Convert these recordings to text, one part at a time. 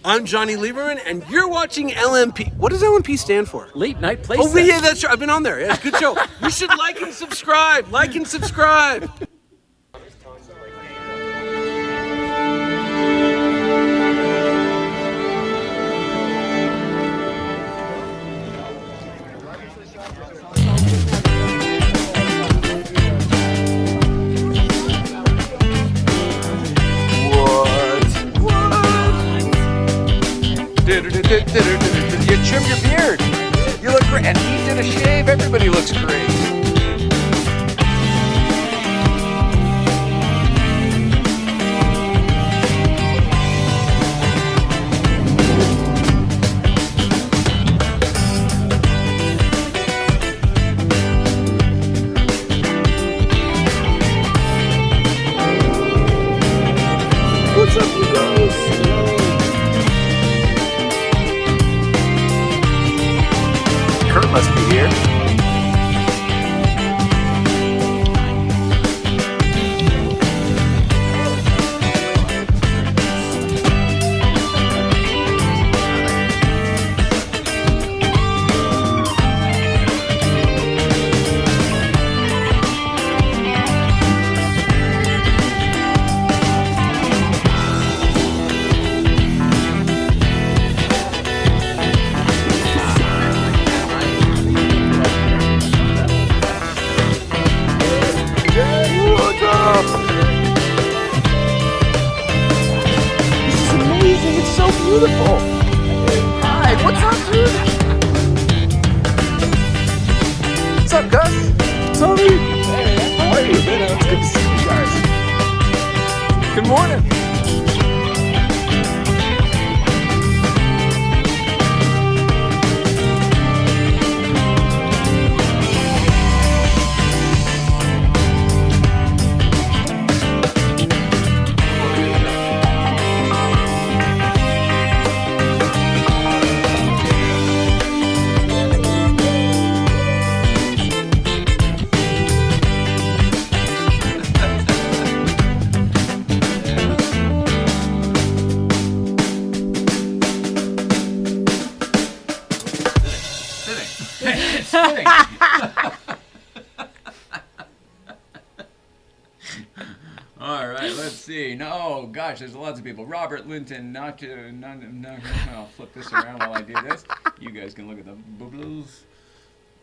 I'm Johnny Lieberman, and you're watching LNP. What does LNP stand for? Late Night Playset. Oh, yeah, that's right. I've been on there. Yeah, good show. You should like and subscribe. Like and subscribe. You trim your beard. You look great. And he did a shave. Everybody looks great. What's up, you guys? Kurt must be here. Beautiful. Hi, what's up, dude? What's up, Gus? Tommy. Hey, how are you? It's good to see you guys. Good morning. All right, let's see. No, gosh, there's lots of people. Robert Linton, I'll flip this around while I do this. You guys can look at the bubbles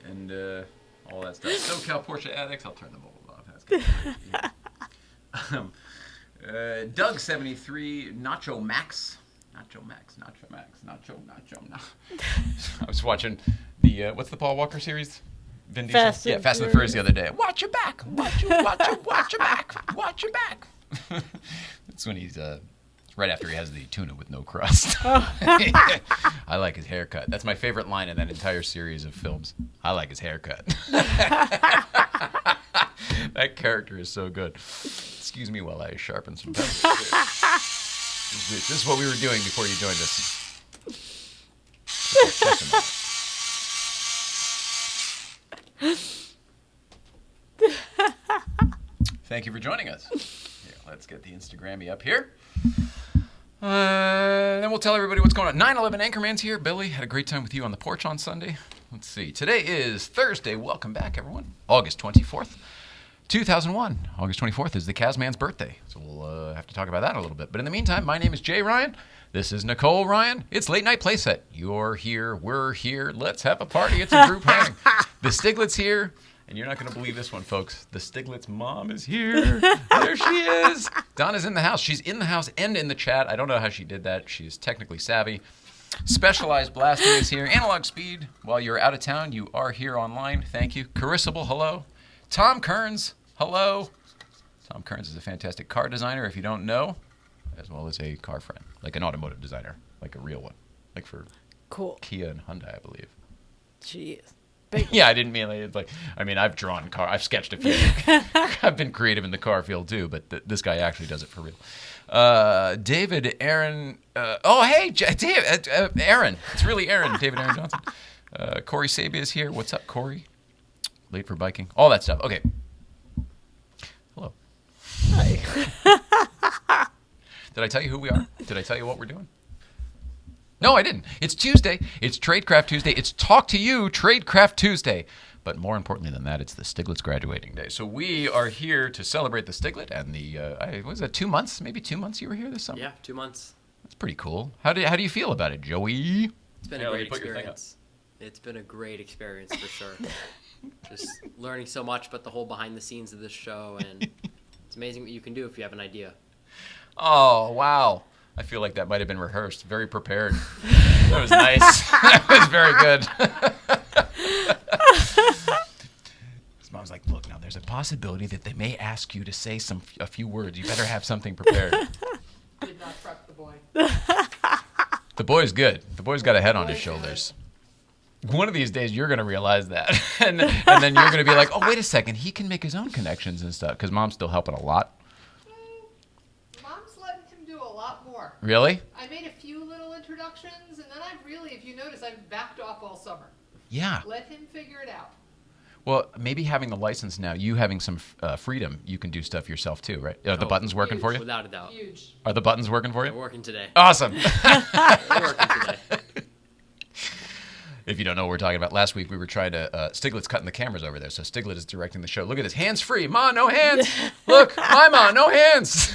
and all that stuff. SoCal Porsche Addicts, I'll turn the bubbles off. That's good. Doug 73, Nacho Max. I was watching the what's the Paul Walker series? Vin Diesel? Fast and Fast and the Furious the other day. Watch your back. Watch your back. Watch your back. That's when he's right after he has the tuna with no crust. I like his haircut. That's my favorite line in that entire series of films. I like his haircut. That character is so good. Excuse me while I sharpen some pencils. This is what we were doing before you joined us. Thank you for joining us. Here, let's get the Instagrammy up here. Then we'll tell everybody what's going on. 9/11 Anchorman's here. Billy, had a great time with you on the porch on Sunday. Let's see. Today is Thursday. Welcome back, everyone. August 24th, 2001. August 24th is the Kazman's birthday. So we'll have to talk about that a little bit. But in the meantime, my name is Jay Ryan. This is Nicole Ryan. It's Late Night Playset. You're here. We're here. Let's have a party. It's a group hang. The Stiglette's here. And you're not going to believe this one, folks. The Stiglette's mom is here. There she is. Donna's in the house. She's in the house and in the chat. I don't know how she did that. She's technically savvy. Specialized Blasting is here. Analog Speed. While you're out of town, you are here online. Thank you. Carissable, hello. Tom Kearns, hello. Tom Kearns is a fantastic car designer, if you don't know, as well as a car friend, like an automotive designer, like a real one, like for Kia and Hyundai, I believe. Jeez. Yeah, I didn't mean it. I've drawn I've sketched a few. I've been creative in the car field too, but this guy actually does it for real. David Aaron. David Aaron. It's really Aaron. David Aaron Johnson. Corey Sabia is here. What's up, Corey? Late for biking. All that stuff. Okay. Hello. Did I tell you who we are? Did I tell you what we're doing? No, I didn't. It's Tuesday. It's Tradecraft Tuesday. It's Talk to You Tradecraft Tuesday. But more importantly than that, it's the Stiglette's graduating day. So we are here to celebrate the Stiglet and the, was it 2 months? Maybe 2 months you were here this summer? Yeah, 2 months. That's pretty cool. How do you feel about it, Joey? It's been a great experience. It's been a great experience for sure. Just learning so much about the whole behind the scenes of this show, and it's amazing what you can do if you have an idea. Oh, wow. I feel like that might have been rehearsed. Very prepared. That was nice. That was very good. His mom's like, look, now there's a possibility that they may ask you to say a few words. You better have something prepared. Did not prep the boy. The boy's good. The boy's got a head on his shoulders. One of these days, you're going to realize that. and then you're going to be like, oh, wait a second. He can make his own connections and stuff. Because mom's still helping a lot. Mom's letting him do a lot more. Really? I made a few little introductions, and then I've really, if you notice, I've backed off all summer. Yeah. Let him figure it out. Well, maybe having the license now, you having some freedom, you can do stuff yourself too, right? Are the buttons working for you? Without a doubt. Huge. Are the buttons working for you? They're working today. Awesome. They're working today. If you don't know what we're talking about, last week we were trying to, Stiglet's cutting the cameras over there, so Stiglet is directing the show. Look at this, hands free. Ma, no hands. Look, my Ma, no hands.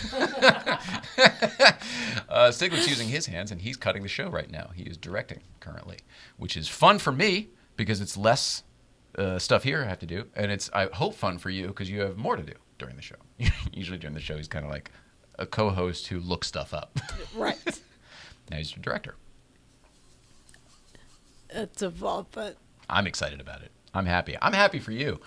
Stiglet's using his hands, and he's cutting the show right now. He is directing currently, which is fun for me because it's less stuff here I have to do, and it's, I hope, fun for you because you have more to do during the show. Usually during the show, he's kind of like a co-host who looks stuff up. Right. Now he's your director. It's evolved, but I'm excited about it. I'm happy. I'm happy for you.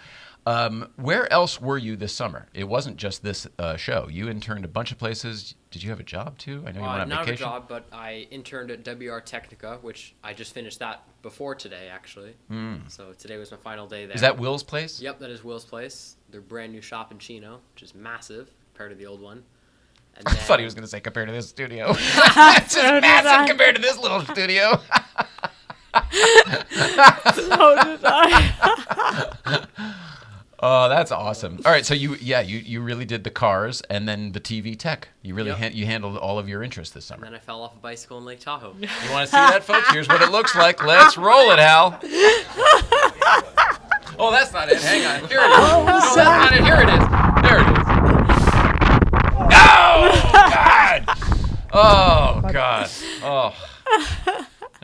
Where else were you this summer? It wasn't just this show. You interned a bunch of places. Did you have a job too? I know you went on Not vacation. a job, but I interned at WR Technica, which I just finished that before today, actually. So today was my final day there. Is that Will's place? Yep, that is Will's place. Their brand new shop in Chino, which is massive compared to the old one. And I then, thought he was going to say compared to this studio. It's just massive compared to this little studio. so did I. Oh, that's awesome. All right, so you really did the cars and then the TV tech. You really you handled all of your interests this summer. and then I fell off a bicycle in Lake Tahoe. You want to see that, folks? Here's what it looks like. Let's roll it, Hal. Oh, that's not it. Hang on. Here it is. No, that's not it. Here it is. There it is. Oh, God. Oh, God. Oh.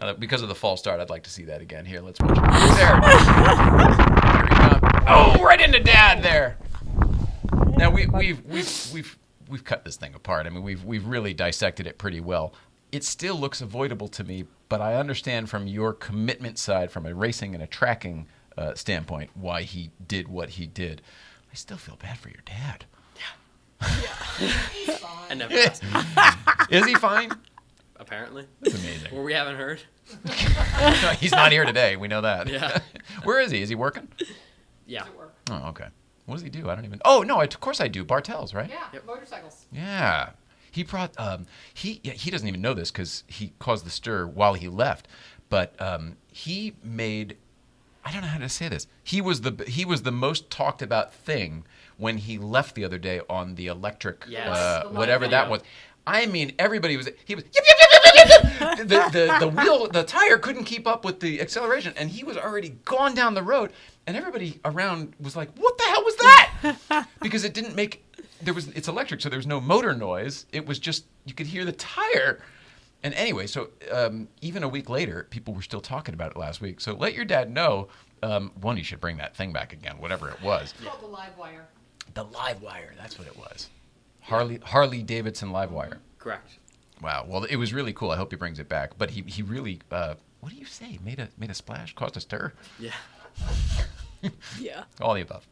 Now, because of the false start, I'd like to see that again. Here, let's watch it. There it is. Here we go. Oh, right into Dad there. Now we've cut this thing apart. I mean, we've really dissected it pretty well. It still looks avoidable to me, but I understand from your commitment side, from a racing and a tracking standpoint, why he did what he did. I still feel bad for your dad. He's fine. I never asked him, Is he fine? apparently. That's amazing. Or we haven't heard. He's not here today. We know that. Yeah. Where is he? Is he working? Yeah. Does it work? Oh, okay. What does he do? I don't even. Oh no! Of course I do. Bartels, right? Yeah, Yep. motorcycles. Yeah. He brought. He doesn't even know this because he caused the stir while he left. But he made. I don't know how to say this. He was the most talked about thing when he left the other day on the electric, Yes. The whatever light that video. was. I mean, everybody was. He was. Yip, yip, yip, yip, yip, yip. The wheel, the tire couldn't keep up with the acceleration, and he was already gone down the road. And everybody around was like, "What the hell was that?" Because it didn't make. It's electric, so there was no motor noise. It was just you could hear the tire. And anyway, so even a week later, people were still talking about it last week. So let your dad know. One, you should bring that thing back again, whatever it was. It's called the live wire. The live wire, that's what it was. Harley Davidson live wire. Correct. Wow. Well, it was really cool. I hope he brings it back. But he really, what do you say? Made a splash, caused a stir. Yeah. Yeah. All the above.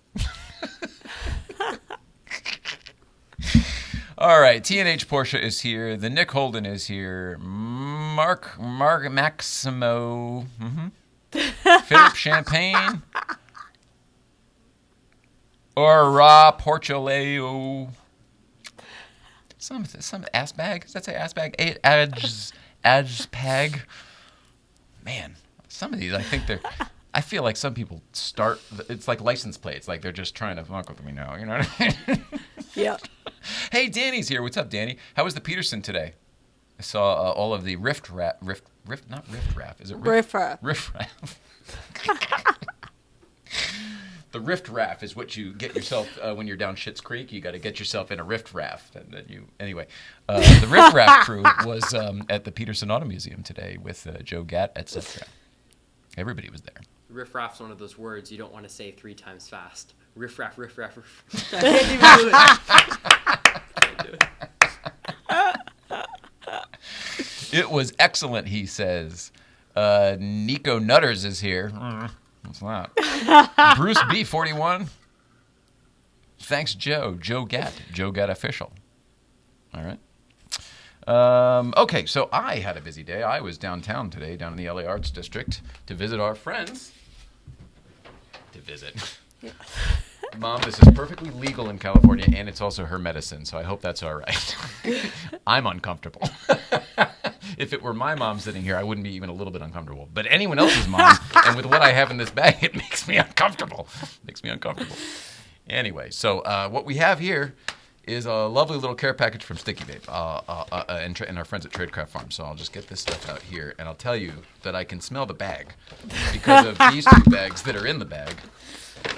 All right, TNH Porsche is here. The Nick Holden is here. Mark Maximo. Philip Champagne. Ora Porcholeo. Some ass bag. Does that say ass bag? Ajpag. Man, some of these I think they're. I feel like some people start. It's like license plates. Like they're just trying to fuck with me now. You know what I mean? Yeah. Hey, Danny's here. What's up, Danny? How was the Peterson today? I saw all of the riff raff. Not riff raff. Is it Riff raff. Riff raff. The rift raft is what you get yourself when you're down Schitt's Creek. You got to get yourself in a rift raft, and then anyway. The rift raft crew was at the Peterson Auto Museum today with Joe Gatt, etc. Everybody was there. Riff raff's one of those words you don't want to say 3 times fast. Riff raff, riff raff, riff. It was excellent, he says. Nico Nutters is here. What's that? Bruce B, 41. Thanks, Joe. Joe Gatt. Joe Gatt official. All right. Okay, so I had a busy day. I was downtown today, down in the LA Arts District, to visit our friends. Yeah. Mom, this is perfectly legal in California, and it's also her medicine, so I hope that's all right. I'm uncomfortable. If it were my mom sitting here, I wouldn't be even a little bit uncomfortable. But anyone else's mom, and with what I have in this bag, it makes me uncomfortable. Anyway, so what we have here is a lovely little care package from Sticky Vape and our friends at Tradecraft Farm. So I'll just get this stuff out here, and I'll tell you that I can smell the bag because of these 2 bags that are in the bag.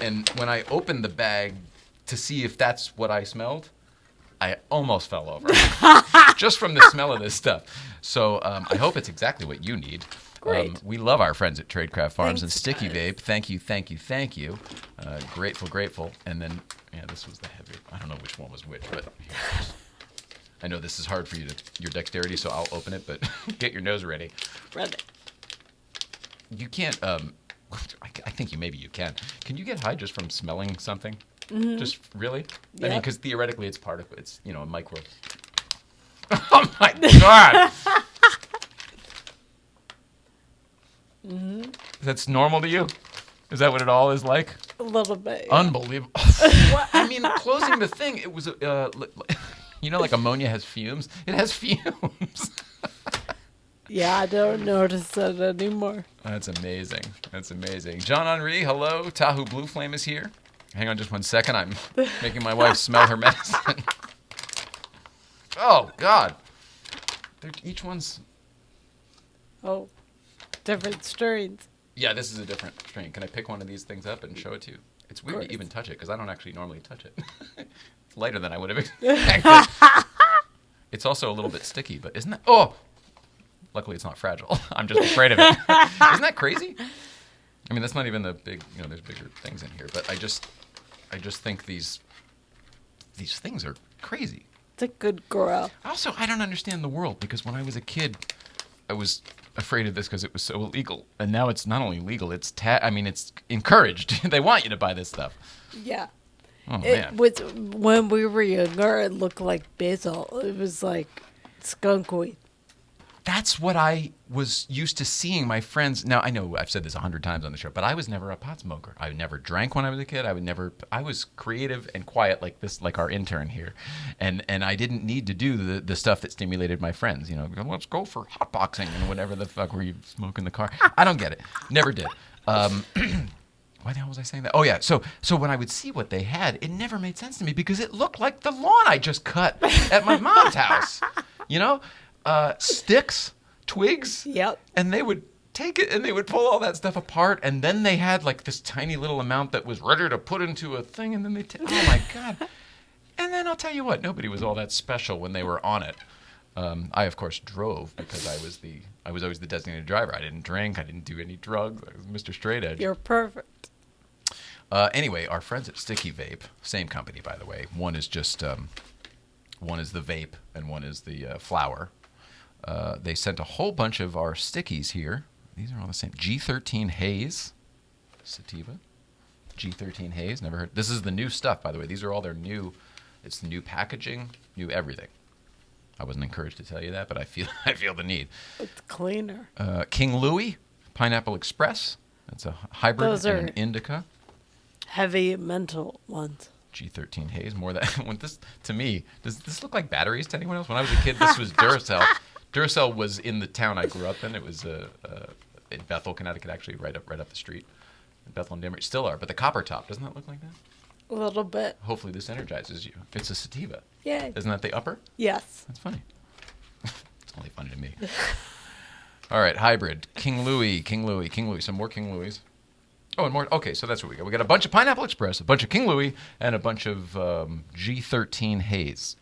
And when I opened the bag to see if that's what I smelled, I almost fell over just from the smell of this stuff. So I hope it's exactly what you need. Great. We love our friends at Tradecraft Farms and Thanks, Sticky guys. Vape. Thank you. Grateful. And then, yeah, this was the heavy. I don't know which one was which, but I know this is hard for you your dexterity, so I'll open it. But get your nose ready. Ready. You can't. I think maybe you can. Can you get high just from smelling something? Mm-hmm. Just really? Yep. I mean, because theoretically, it's part of it's a micro. Oh my God! Mm-hmm. That's normal to you? Is that what it all is like? A little bit. Unbelievable. I mean, closing the thing, it was like ammonia has fumes. It has fumes. Yeah, I don't notice it anymore. That's amazing. John Henri, hello. Tahoe Blue Flame is here. Hang on just 1 second. I'm making my wife smell her medicine. Oh, God. Each one's... Oh, different strains. Yeah, this is a different strain. Can I pick one of these things up and show it to you? It's weird to even touch it because I don't actually normally touch it. It's lighter than I would have expected. It's also a little bit sticky, but isn't that... Oh! Luckily, it's not fragile. I'm just afraid of it. Isn't that crazy? I mean, that's not even the big, there's bigger things in here. But I just think these things are crazy. It's a good grow. Also, I don't understand the world because when I was a kid, I was afraid of this because it was so illegal. And now it's not only legal, it's it's encouraged. They want you to buy this stuff. Yeah. Oh, It man. was when we were younger. It looked like basil. It was like skunk weed. That's what I was used to seeing my friends. Now, I know I've said this 100 times on the show, but I was never a pot smoker. I never drank when I was a kid. I was creative and quiet like this, like our intern here. And I didn't need to do the stuff that stimulated my friends. Let's go for hotboxing and whatever the fuck were you smoking in the car. I don't get it. Never did. Why the hell was I saying that? Oh, yeah. So when I would see what they had, it never made sense to me because it looked like the lawn I just cut at my mom's house. Sticks, twigs, Yep. and they would take it and they would pull all that stuff apart, and then they had like this tiny little amount that was ready to put into a thing, and then oh my God. And then I'll tell you what, nobody was all that special when they were on it. I of course drove because I was always the designated driver. I didn't drink, I didn't do any drugs. I was Mr. Straight Edge. You're perfect. Anyway, our friends at Sticky Vape, same company by the way. One is just one is the vape and one is the flower. They sent a whole bunch of our stickies here. These are all the same. G13 Haze. Sativa. G13 Haze. Never heard. This is the new stuff, by the way. These are all their new. It's the new packaging, new everything. I wasn't encouraged to tell you that, but I feel the need. It's cleaner. King Louie, Pineapple Express. That's a hybrid Those and are an indica. heavy mental ones. G13 Haze. More than when this to me. Does this look like batteries to anyone else? When I was a kid, this was Duracell. Duracell was in the town I grew up in. It was in Bethel, Connecticut, actually, right up the street. In Bethel and Danbury, still are. But the copper top, doesn't that look like that? A little bit. Hopefully this energizes you. It's a sativa. Yay. Isn't that the upper? Yes. That's funny. It's only funny to me. All right, hybrid. King Louis. Some more King Louis. Oh, and more. Okay, so that's what we got. We got a bunch of Pineapple Express, a bunch of King Louis, and a bunch of G13 Haze.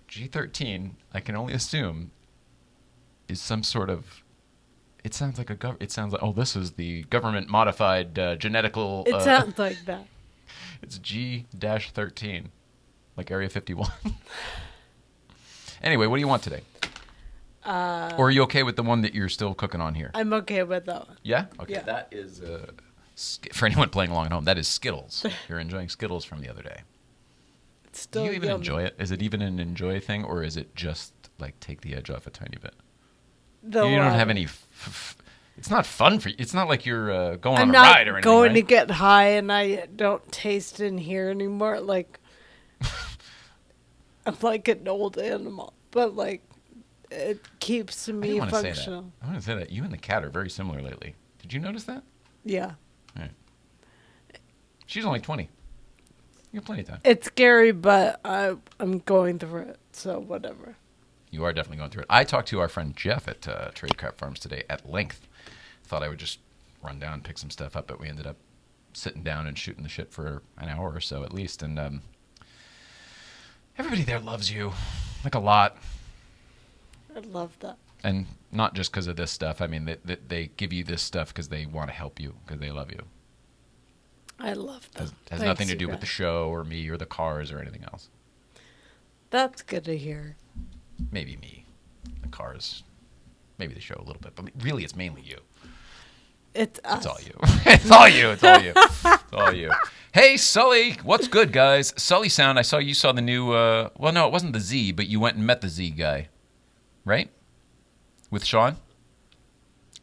G13, I can only assume, is some sort of. It sounds like It sounds like. Oh, this is the government modified genetical. It sounds like that. It's G-13, like Area 51. Anyway, what do you want today? Or are you okay with the one that you're still cooking on here? I'm okay with that one. Yeah? Okay. Yeah. That is, for anyone playing along at home, that is Skittles. You're enjoying Skittles from the other day. It's still Do you even yummy. enjoy it? Is it even an enjoy thing, or is it just, like, take the edge off a tiny bit? You don't have any... It's not fun for you. It's not like you're going on a ride or anything, I'm not going to right? get high and I don't taste in here anymore. Like, I'm like an old animal. But, like, it keeps me functional. I want to say that. You and the cat are very similar lately. Did you notice that? Yeah. All right. She's only 20. You have plenty of time. It's scary, but I'm going through it. So, whatever. You are definitely going through it. I talked to our friend Jeff at Tradecraft Farms today at length. Thought I would just run down and pick some stuff up, but we ended up sitting down and shooting the shit for an hour or so at least. And everybody there loves you, like a lot. I love that. And not just because of this stuff. I mean, they give you this stuff because they want to help you, because they love you. I love that. It has nothing to do with the show or me or the cars or anything else. That's good to hear. Maybe me, the cars, maybe the show a little bit, but really it's mainly you. It's us. It's all you. It's all you. It's all you. It's all you. Hey, Sully. What's good, guys? Sully Sound, I saw you saw the new, well, no, it wasn't the Z, but you went and met the Z guy, right? With Sean?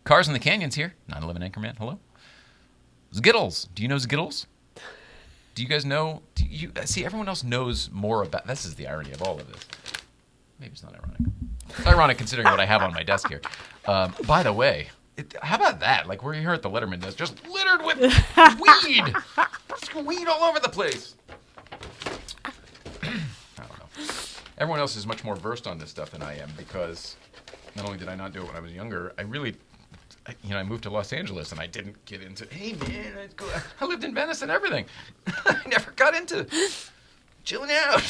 Cars in the Canyons here. 911 Anchorman, hello? Skittles. Do you know Skittles? Do you guys know? See, everyone else knows more about, this is the irony of all of this. Maybe it's not ironic. It's ironic considering what I have on my desk here. By the way, how about that? Like, we're here at the Letterman desk, just littered with weed. Just weed all over the place. I don't know. Everyone else is much more versed on this stuff than I am, because not only did I not do it when I was younger, I moved to Los Angeles and I didn't get into, hey man, I lived in Venice and everything. I never got into chilling out.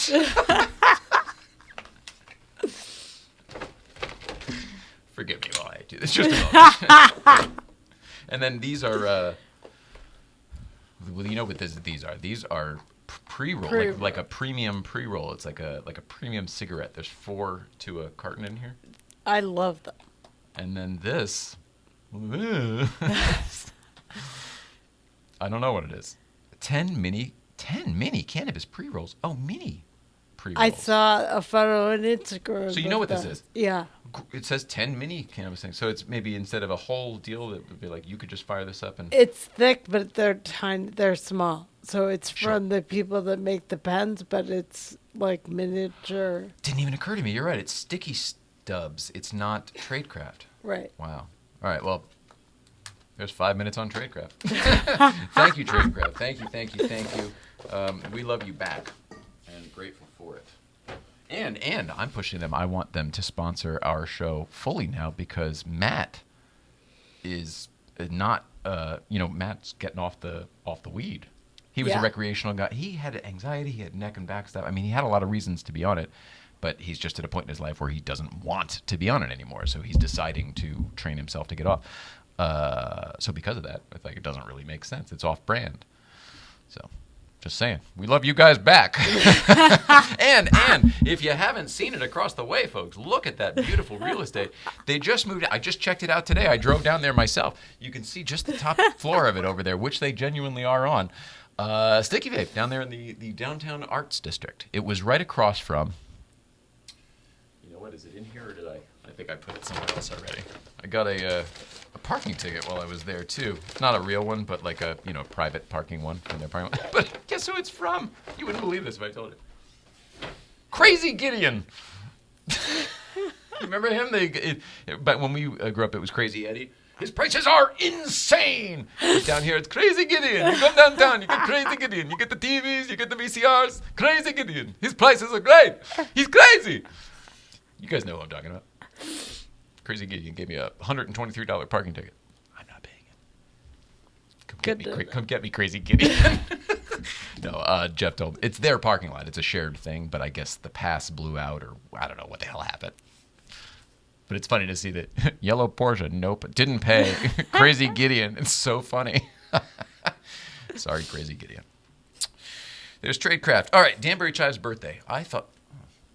Forgive me while I do this. Just a moment. And then these are, well, you know what these are? These are pre-roll, like a premium pre-roll. It's like a premium cigarette. There's 4 to a carton in here. I love that. And then this, I don't know what it is. 10 mini cannabis pre-rolls. Oh, mini pre-rolls. I saw a photo on Instagram. So you know what this is? Yeah. It says 10 mini cannabis things. So it's maybe instead of a whole deal, that would be like you could just fire this up and. It's thick, but they're tiny. They're small. So it's Sure. from the people that make the pens, but it's like miniature. Didn't even occur to me. You're right. It's Sticky Stubs. It's not Tradecraft. Right. Wow. All right. Well, there's 5 minutes on Tradecraft. Thank you, Tradecraft. Thank you. We love you back, and grateful for it. And I'm pushing them. I want them to sponsor our show fully now, because Matt is not. Matt's getting off the weed. He was a recreational guy. He had anxiety. He had neck and back stuff. I mean, he had a lot of reasons to be on it, but he's just at a point in his life where he doesn't want to be on it anymore. So he's deciding to train himself to get off. So because of that, I think it doesn't really make sense. It's off-brand. So just saying, we love you guys back. and if you haven't seen it across the way, folks, look at that beautiful real estate. They just moved. I just checked it out today. I drove down there myself. You can see just the top floor of it over there, which they genuinely are on. Sticky Vape down there in the downtown arts district. It was right across from. You know what? Is it in here or did I? I think I put it somewhere else already. I got a parking ticket while I was there too. Not a real one, but like a private parking one from their parking lot. But guess who it's from? You wouldn't believe this if I told you. Crazy Gideon. You remember him? But when we grew up, it was Crazy Eddie. His prices are insane. But down here, it's Crazy Gideon. You come downtown, you get Crazy Gideon. You get the TVs, you get the VCRs. Crazy Gideon. His prices are great. He's crazy. You guys know what I'm talking about. Crazy Gideon gave me a $123 parking ticket. I'm not paying it. Come get me, Crazy Gideon. No, Jeff told me. It's their parking lot. It's a shared thing, but I guess the pass blew out, or I don't know what the hell happened. But it's funny to see that yellow Porsche, nope, didn't pay. Crazy Gideon. It's so funny. Sorry, Crazy Gideon. There's Tradecraft. All right, Danbury Chive's birthday. I thought,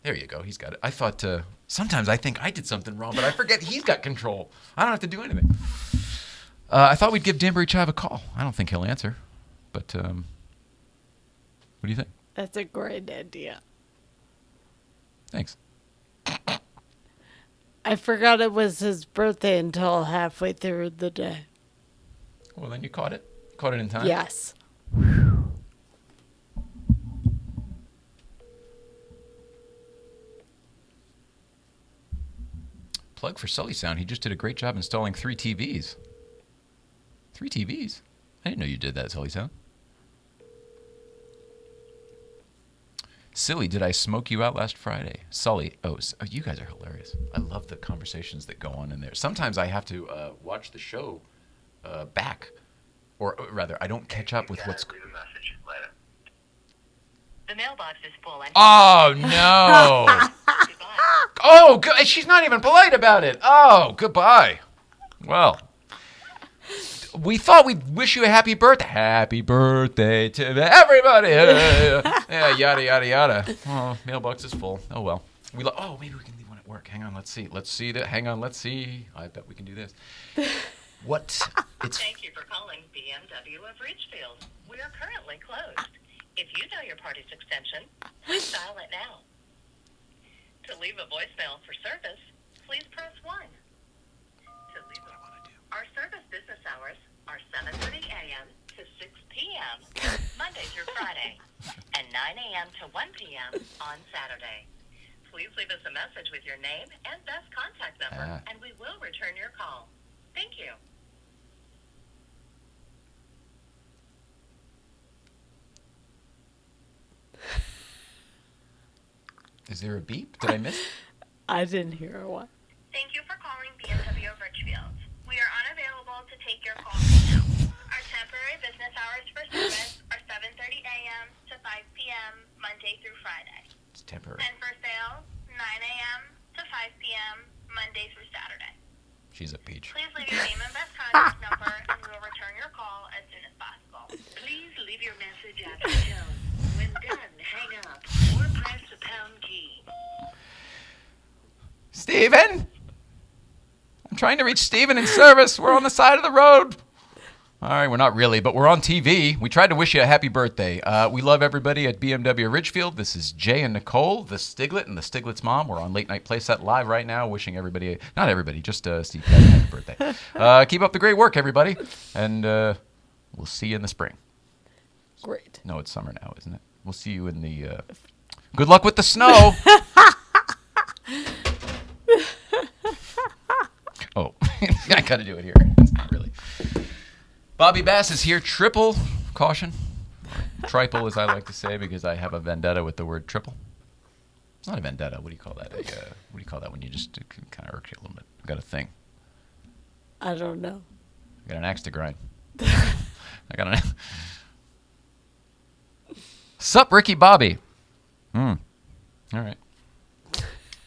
there you go, he's got it. I thought, sometimes I think I did something wrong, but I forget he's got control. I don't have to do anything. I thought we'd give Danbury Chive a call. I don't think he'll answer, but what do you think? That's a great idea. Thanks. I forgot it was his birthday until halfway through the day. Well, then you caught it. Caught it in time. Yes. Plug for Sully Sound. He just did a great job installing 3 TVs. 3 TVs? I didn't know you did that, Sully Sound. Silly, did I smoke you out last Friday? Sully, you guys are hilarious. I love the conversations that go on in there. Sometimes I have to watch the show back. Or rather, I don't catch up with what's... Leave a message later. The mailbox is full. And Oh, no. goodbye. Oh, she's not even polite about it. Oh, goodbye. Well, we thought we'd wish you a happy birthday. Happy birthday to everybody. Yeah, yada, yada, yada. Oh, mailbox is full. Oh, well. Maybe we can leave one at work. Hang on, let's see. Let's see. I bet we can do this. Thank you for calling BMW of Ridgefield. We are currently closed. If you know your party's extension, please dial it now. To leave a voicemail for service, please press 1. Our service business hours are 7:30 a.m. to 6 p.m. Monday through Friday, and 9 a.m. to 1 p.m. on Saturday. Please leave us a message with your name and best contact number, and we will return your call. Thank you. Is there a beep? Did I miss it? I didn't hear one. Thank you for calling BMW of Ridgefield. We are unavailable to take your call right now. Our temporary business hours for service are 7:30 a.m. to 5 p.m. Monday through Friday. It's temporary. And for sales, 9 a.m. to 5 p.m. Monday through Saturday. She's a peach. Please leave your name and best contact number, and we will return your call as soon as possible. Please leave your message after the tone. When done, hang up or press the pound key. Steven? I'm trying to reach Steven in service. We're on the side of the road. All right, we're not really, but we're on TV. We tried to wish you a happy birthday. We love everybody at BMW Ridgefield. This is Jay and Nicole, the Stiglet and the Stiglet's mom. We're on Late Night Playset live right now, wishing everybody, not everybody, just Steve, a happy birthday. Keep up the great work, everybody, and we'll see you in the spring. Great. No, it's summer now, isn't it? We'll see you in the... Good luck with the snow. Oh, I got to do it here. It's not really. Bobby Bass is here. Triple caution. Or triple, as I like to say, because I have a vendetta with the word triple. It's not a vendetta. What do you call that? What do you call that when you just kind of irks you a little bit? I got a thing. I don't know. I got an axe to grind. I got an... Sup, Ricky Bobby. All right.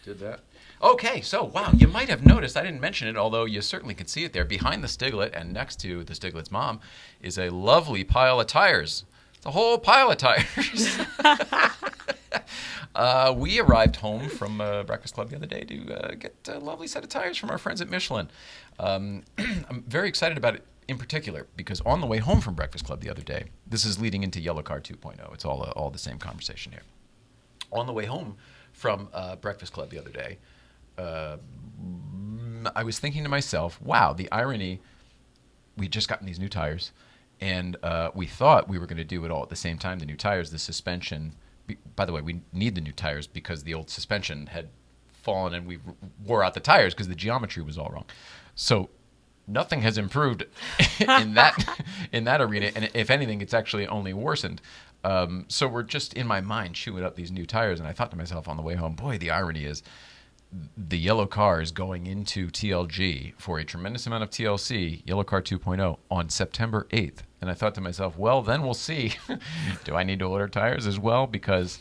Did that. Okay, so, wow, you might have noticed, I didn't mention it, although you certainly could see it there. Behind the Stiglet and next to the Stiglet's mom is a lovely pile of tires. It's a whole pile of tires. We arrived home from Breakfast Club the other day to get a lovely set of tires from our friends at Michelin. I'm very excited about it in particular because on the way home from Breakfast Club the other day, this is leading into Yellowcar 2.0. It's all the same conversation here. On the way home from Breakfast Club the other day, I was thinking to myself, wow, the irony, we'd just gotten these new tires, and we thought we were going to do it all at the same time, the new tires, the suspension. By the way, we need the new tires because the old suspension had fallen and we wore out the tires because the geometry was all wrong. So nothing has improved in that arena, and if anything, it's actually only worsened. So we're just in my mind chewing up these new tires, and I thought to myself on the way home, boy, the irony is the Yellowcar is going into TLG for a tremendous amount of TLC, Yellowcar 2.0, on September 8th. And I thought to myself, well, then we'll see. Do I need to order tires as well? Because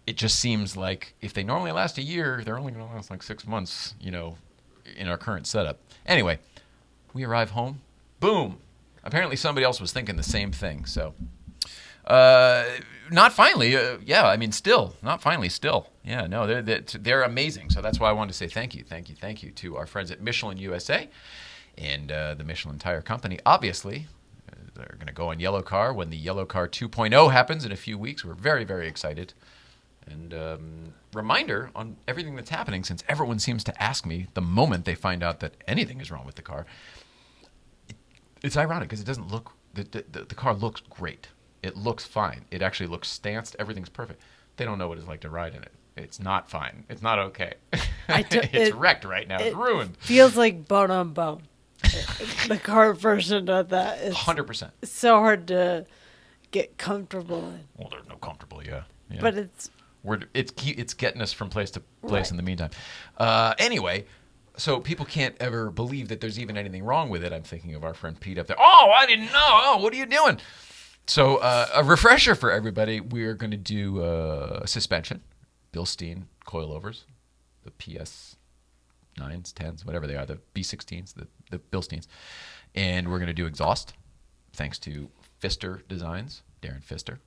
it just seems like if they normally last a year, they're only going to last like 6 months, in our current setup. Anyway, we arrive home. Boom. Apparently somebody else was thinking the same thing. So, not finally. Still. Not finally, still. Yeah, no, they're amazing. So that's why I wanted to say thank you to our friends at Michelin USA and the Michelin Tire Company. Obviously, they're going to go on Yellowcar when the Yellowcar 2.0 happens in a few weeks. We're very, very excited. And reminder on everything that's happening, since everyone seems to ask me the moment they find out that anything is wrong with the car. It's ironic because it doesn't look, the car looks great. It looks fine. It actually looks stanced. Everything's perfect. They don't know what it's like to ride in it. It's not fine. It's not okay. It's wrecked right now. It's ruined. Feels like bone on bone. The car version of that is 100%. so hard to get comfortable in. Well, there's no comfortable, yeah. But it's getting us from place to place Right. in the meantime. Anyway, so people can't ever believe that there's even anything wrong with it. I'm thinking of our friend Pete up there. Oh, I didn't know. Oh, what are you doing? So a refresher for everybody. We're going to do suspension, Bilstein coilovers, the PS 9s, 10s, whatever they are, the B16s, the Bilsteins. And we're going to do exhaust, thanks to Pfister Designs, Darren Pfister.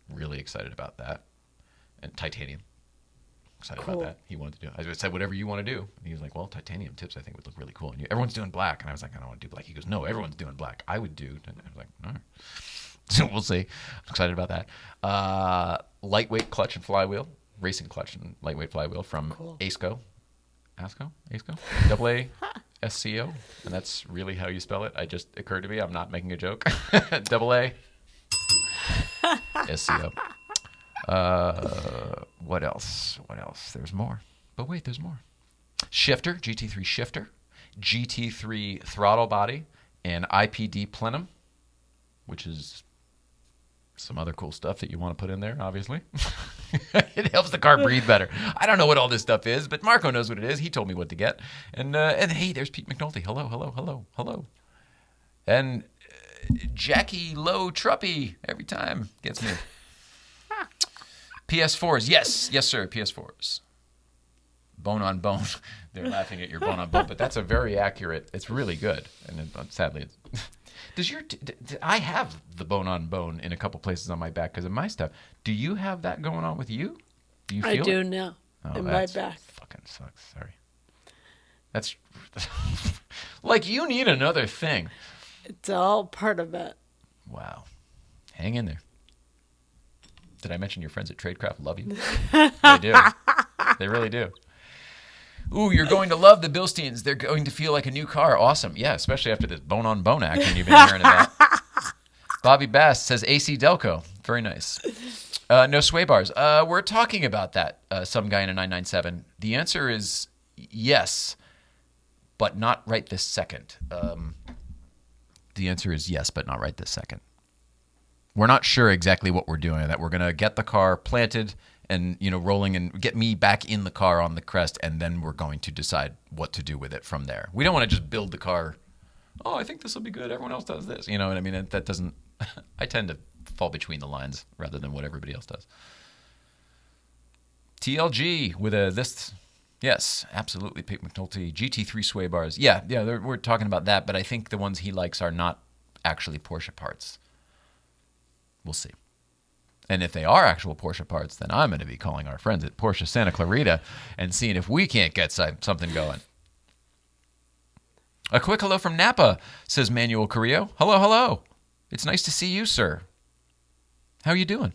Really excited about that. And titanium. Excited about that. He wanted to do it. I said, whatever you want to do. And he was like, well, titanium tips I think would look really cool. And everyone's doing black. And I was like, I don't want to do black. He goes, no, everyone's doing black. I would do. And I was like, all right. So we'll see. I'm excited about that. Lightweight clutch and flywheel. Racing clutch and lightweight flywheel from ASCO. ASCO? AASCO. And that's really how you spell it. It just occurred to me. I'm not making a joke. AA. SCO. What else? There's more. But wait, there's more. Shifter, GT3 shifter, GT3 throttle body, and IPD plenum, which is some other cool stuff that you want to put in there, obviously. It helps the car breathe better. I don't know what all this stuff is, but Marco knows what it is. He told me what to get. And hey, there's Pete McNulty. Hello. And Jackie Low Truppy every time gets me. PS4s. Yes, sir, PS4s. Bone on bone. They're laughing at your bone on bone, but that's a very accurate, it's really good. And sadly, I have the bone on bone in a couple places on my back because of my stuff. Do you have that going on with you? Do you feel I do it? now. Oh, in my back. Fucking sucks. Sorry. That's like you need another thing. It's all part of it. Wow. Hang in there. Did I mention your friends at Tradecraft love you? They do. They really do. Ooh, you're going to love the Bilsteins. They're going to feel like a new car. Awesome. Yeah, especially after this bone-on-bone action you've been hearing about. Bobby Bass says AC Delco. Very nice. No sway bars. We're talking about that, some guy in a 997. The answer is yes, but not right this second. The answer is yes, but not right this second. We're not sure exactly what we're doing. That we're going to get the car planted and rolling and get me back in the car on the crest, and then we're going to decide what to do with it from there. We don't want to just build the car. Oh, I think this will be good. Everyone else does this. You know what I mean? That doesn't. I tend to fall between the lines rather than what everybody else does. TLG with this. Yes, absolutely, Pete McNulty. GT3 sway bars. Yeah, we're talking about that, but I think the ones he likes are not actually Porsche parts. We'll see. And if they are actual Porsche parts, then I'm going to be calling our friends at Porsche Santa Clarita and seeing if we can't get something going. A quick hello from Napa, says Manuel Carrillo. Hello. It's nice to see you, sir. How are you doing?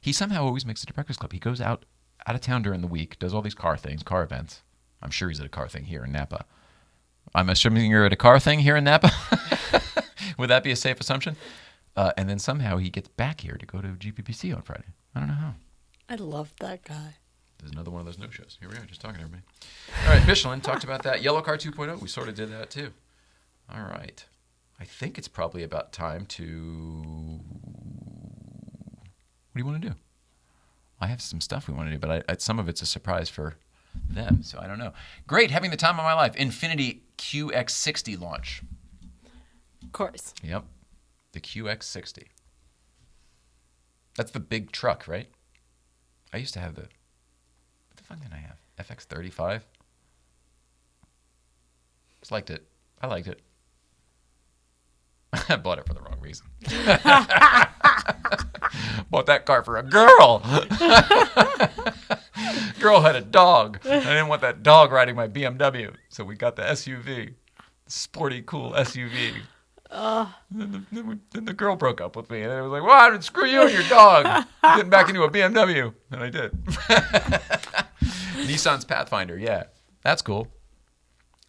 He somehow always makes it to Breakfast Club. He goes out of town during the week, does all these car events. I'm sure he's at a car thing here in Napa. I'm assuming you're at a car thing here in Napa? Would that be a safe assumption? And then somehow he gets back here to go to GVBC on Friday. I don't know how. I love that guy. There's another one of those no-shows. Here we are, just talking to everybody. All right, Michelin talked about that. Yellowcar 2.0, we sort of did that too. All right. I think it's probably about time to... What do you want to do? I have some stuff we want to do, but some of it's a surprise for them, so I don't know. Great, having the time of my life. Infiniti QX60 launch. Of course. Yep, the QX60. That's the big truck, right? I used to have the... What the fuck did I have? FX35? Just liked it. I liked it. I bought it for the wrong reason. Bought that car for a girl. Girl had a dog. I didn't want that dog riding my BMW, so we got the SUV, sporty, cool SUV. Then the girl broke up with me, and I was like, "Well, screw you and your dog. Getting back into a BMW," and I did. Nissan's Pathfinder, yeah, that's cool.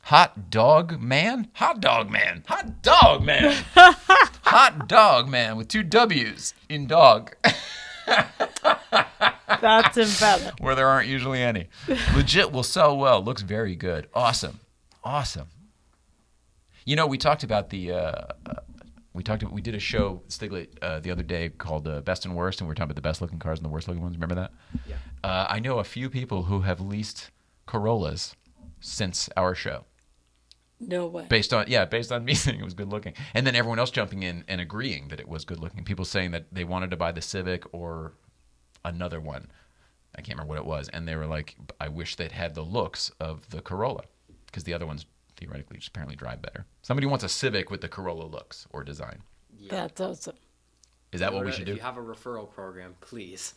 Hot dog man? Hot dog man. Hot dog man. Hot dog man with 2 W's in dog. That's emphatic. Where there aren't usually any. Legit will sell well. Looks very good. Awesome. Awesome. You know, we talked about we did a show, Stiglet, the other day called Best and Worst, and we were talking about the best looking cars and the worst looking ones. Remember that? Yeah. I know a few people who have leased Corollas since our show. No way. Based on me saying it was good looking. And then everyone else jumping in and agreeing that it was good looking. People saying that they wanted to buy the Civic or another one. I can't remember what it was. And they were like, I wish they'd had the looks of the Corolla. Because the other ones theoretically just apparently drive better. Somebody wants a Civic with the Corolla looks or design. Yeah. That's awesome. Is that what we should do? If you have a referral program, please.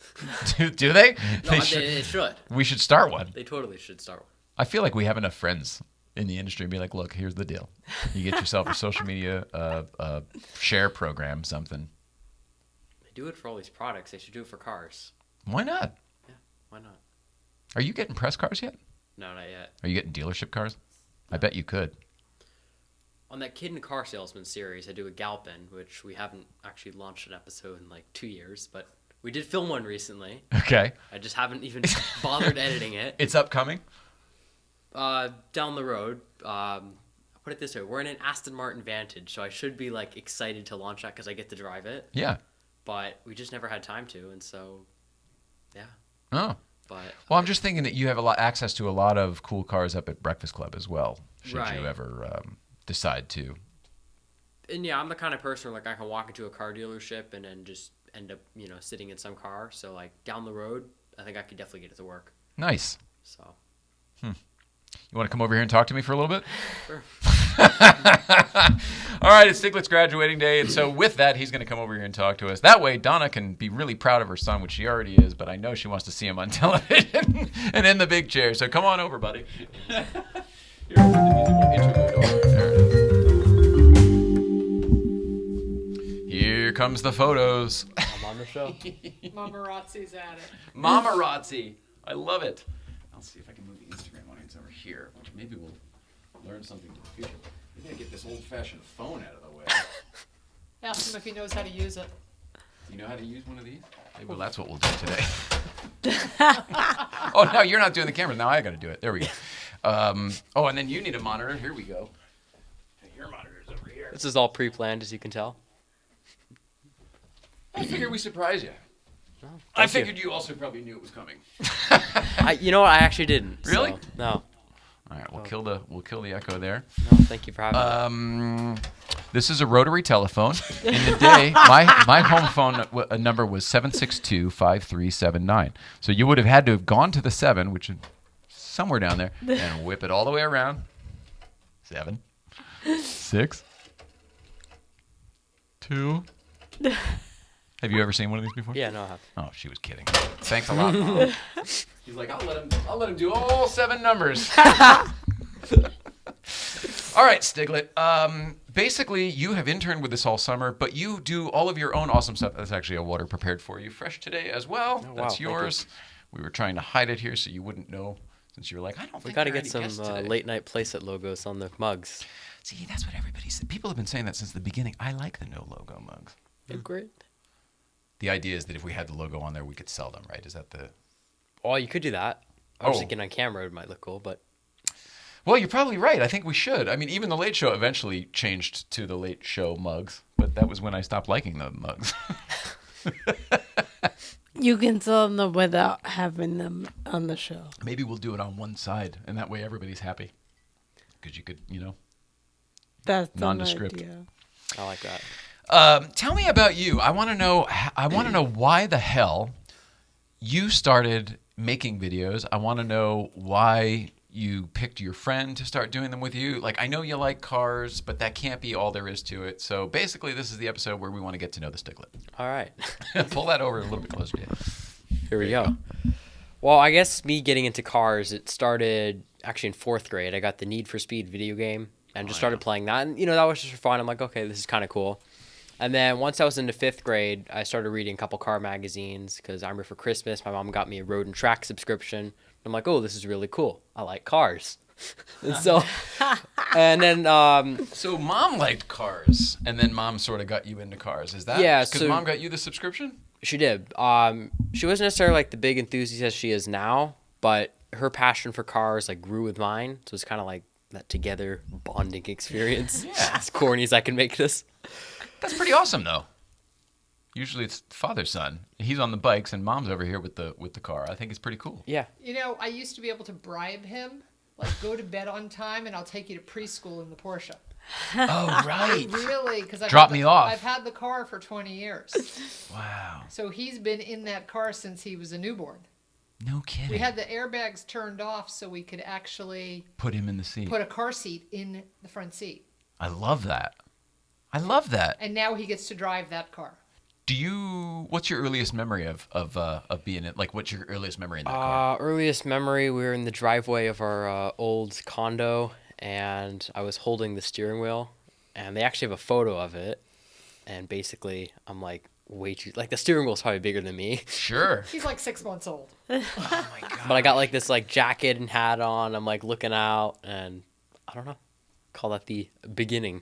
Do they? No, they should. We should start one. They totally should start one. I feel like we have enough friends in the industry and be like, look, here's the deal. You get yourself a social media share program, something. They do it for all these products. They should do it for cars. Why not? Yeah, why not? Are you getting press cars yet? No, not yet. Are you getting dealership cars? I bet you could. On that Kid and Car Salesman series, I do a Galpin, which we haven't actually launched an episode in like 2 years, but we did film one recently. Okay. I just haven't even bothered editing it. It's upcoming? Down the road. I'll put it this way. We're in an Aston Martin Vantage, so I should be like excited to launch that because I get to drive it. Yeah. But we just never had time to, and so, yeah. Oh. But Well, I'm just thinking that you have access to a lot of cool cars up at Breakfast Club as well, should Right. you ever decide to. And yeah, I'm the kind of person where like I can walk into a car dealership and then just end up, sitting in some car. So like down the road, I think I could definitely get it to work. Nice. So. You want to come over here and talk to me for a little bit? Sure. All right, it's Stiglet's graduating day, and so with that, he's going to come over here and talk to us. That way, Donna can be really proud of her son, which she already is, but I know she wants to see him on television and in the big chair. So come on over, buddy. Here, put the musical interlude over. There it is. Here comes the photos. I'm on the show. Mamarazzi's at it. Mamarazzi. I love it. I'll see if I can move the Instagram audience over here, which maybe we'll learn something in the future. Maybe I get this old-fashioned phone out of the way. Ask him if he knows how to use it. Do you know how to use one of these? Maybe well, that's what we'll do today. Oh, no, you're not doing the cameras. Now I got to do it. There we go. Oh, and then you need a monitor. Here we go. Your monitor's over here. This is all pre-planned, as you can tell. I figured we surprise you. Oh, I thank figured you also probably knew it was coming. You know what? I actually didn't. Really? So, no. All right, we'll kill the echo there. No, thank you for having me. This is a rotary telephone. In the day, my home phone number was 762-5379. So you would have had to have gone to the 7, which is somewhere down there, and whip it all the way around. 7, 6, 2. Have you ever seen one of these before? Yeah, no, I have. Oh, she was kidding. Thanks a lot, Mom. He's like, I'll let him do all 7 numbers. All right, Stiglet. Basically, you have interned with us all summer, but you do all of your own awesome stuff. That's actually a water prepared for you fresh today as well. Oh, That's wow, thank yours. We were trying to hide it here so you wouldn't know, since you were like, I don't We think got to there are get some any guests today. late night Playset logos on the mugs. See, that's what everybody said. People have been saying that since the beginning. I like the no logo mugs. They're great. The idea is that if we had the logo on there, we could sell them, right? Is that the... Oh, you could do that. I was Oh. thinking on camera it might look cool, but Well, you're probably right. I think we should. I mean, even the Late Show eventually changed to the Late Show mugs, but that was when I stopped liking the mugs. You can sell them without having them on the show. Maybe we'll do it on one side, and that way everybody's happy. Because you could, That's Nondescript. an idea. I like that. Tell me about you. I want to know. I want to know why the hell you started making videos. I want to know why you picked your friend to start doing them with you. Like, I know you like cars, but that can't be all there is to it. So basically, this is the episode where we want to get to know the Stiglet. All right. Pull that over a little bit closer to you. Here we go. Well, I guess me getting into cars, it started actually in 4th grade. I got the Need for Speed video game and just started playing that. And, that was just for fun. I'm like, okay, this is kind of cool. And then once I was into 5th grade, I started reading a couple car magazines because I remember for Christmas, my mom got me a Road and Track subscription. I'm like, oh, this is really cool. I like cars. And so, and then... So mom liked cars, and then mom sort of got you into cars. Is that? Yeah, Because so- mom got you the subscription? She did. She wasn't necessarily like the big enthusiast she is now, but her passion for cars like grew with mine. So it's kind of like that together bonding experience. Yeah. As corny as I can make this. That's pretty awesome, though. Usually it's father son. He's on the bikes, and mom's over here with the car. I think it's pretty cool. Yeah. I used to be able to bribe him, like go to bed on time, and I'll take you to preschool in the Porsche. Oh, right. Really? Because Drop me off. I've had the car for 20 years. Wow. So he's been in that car since he was a newborn. No kidding. We had the airbags turned off so we could actually Put him in the seat. put a car seat in the front seat. I love that. I love that. And now he gets to drive that car. What's your earliest memory of being in, like, what's your earliest memory in that car? Earliest memory, we were in the driveway of our old condo, and I was holding the steering wheel, and they actually have a photo of it, and basically I'm like way too, like the steering wheel's probably bigger than me, Sure. He's like 6 months old. Oh, my God. but I got like this like jacket and hat on, I'm like looking out, and I don't know, call that the beginning.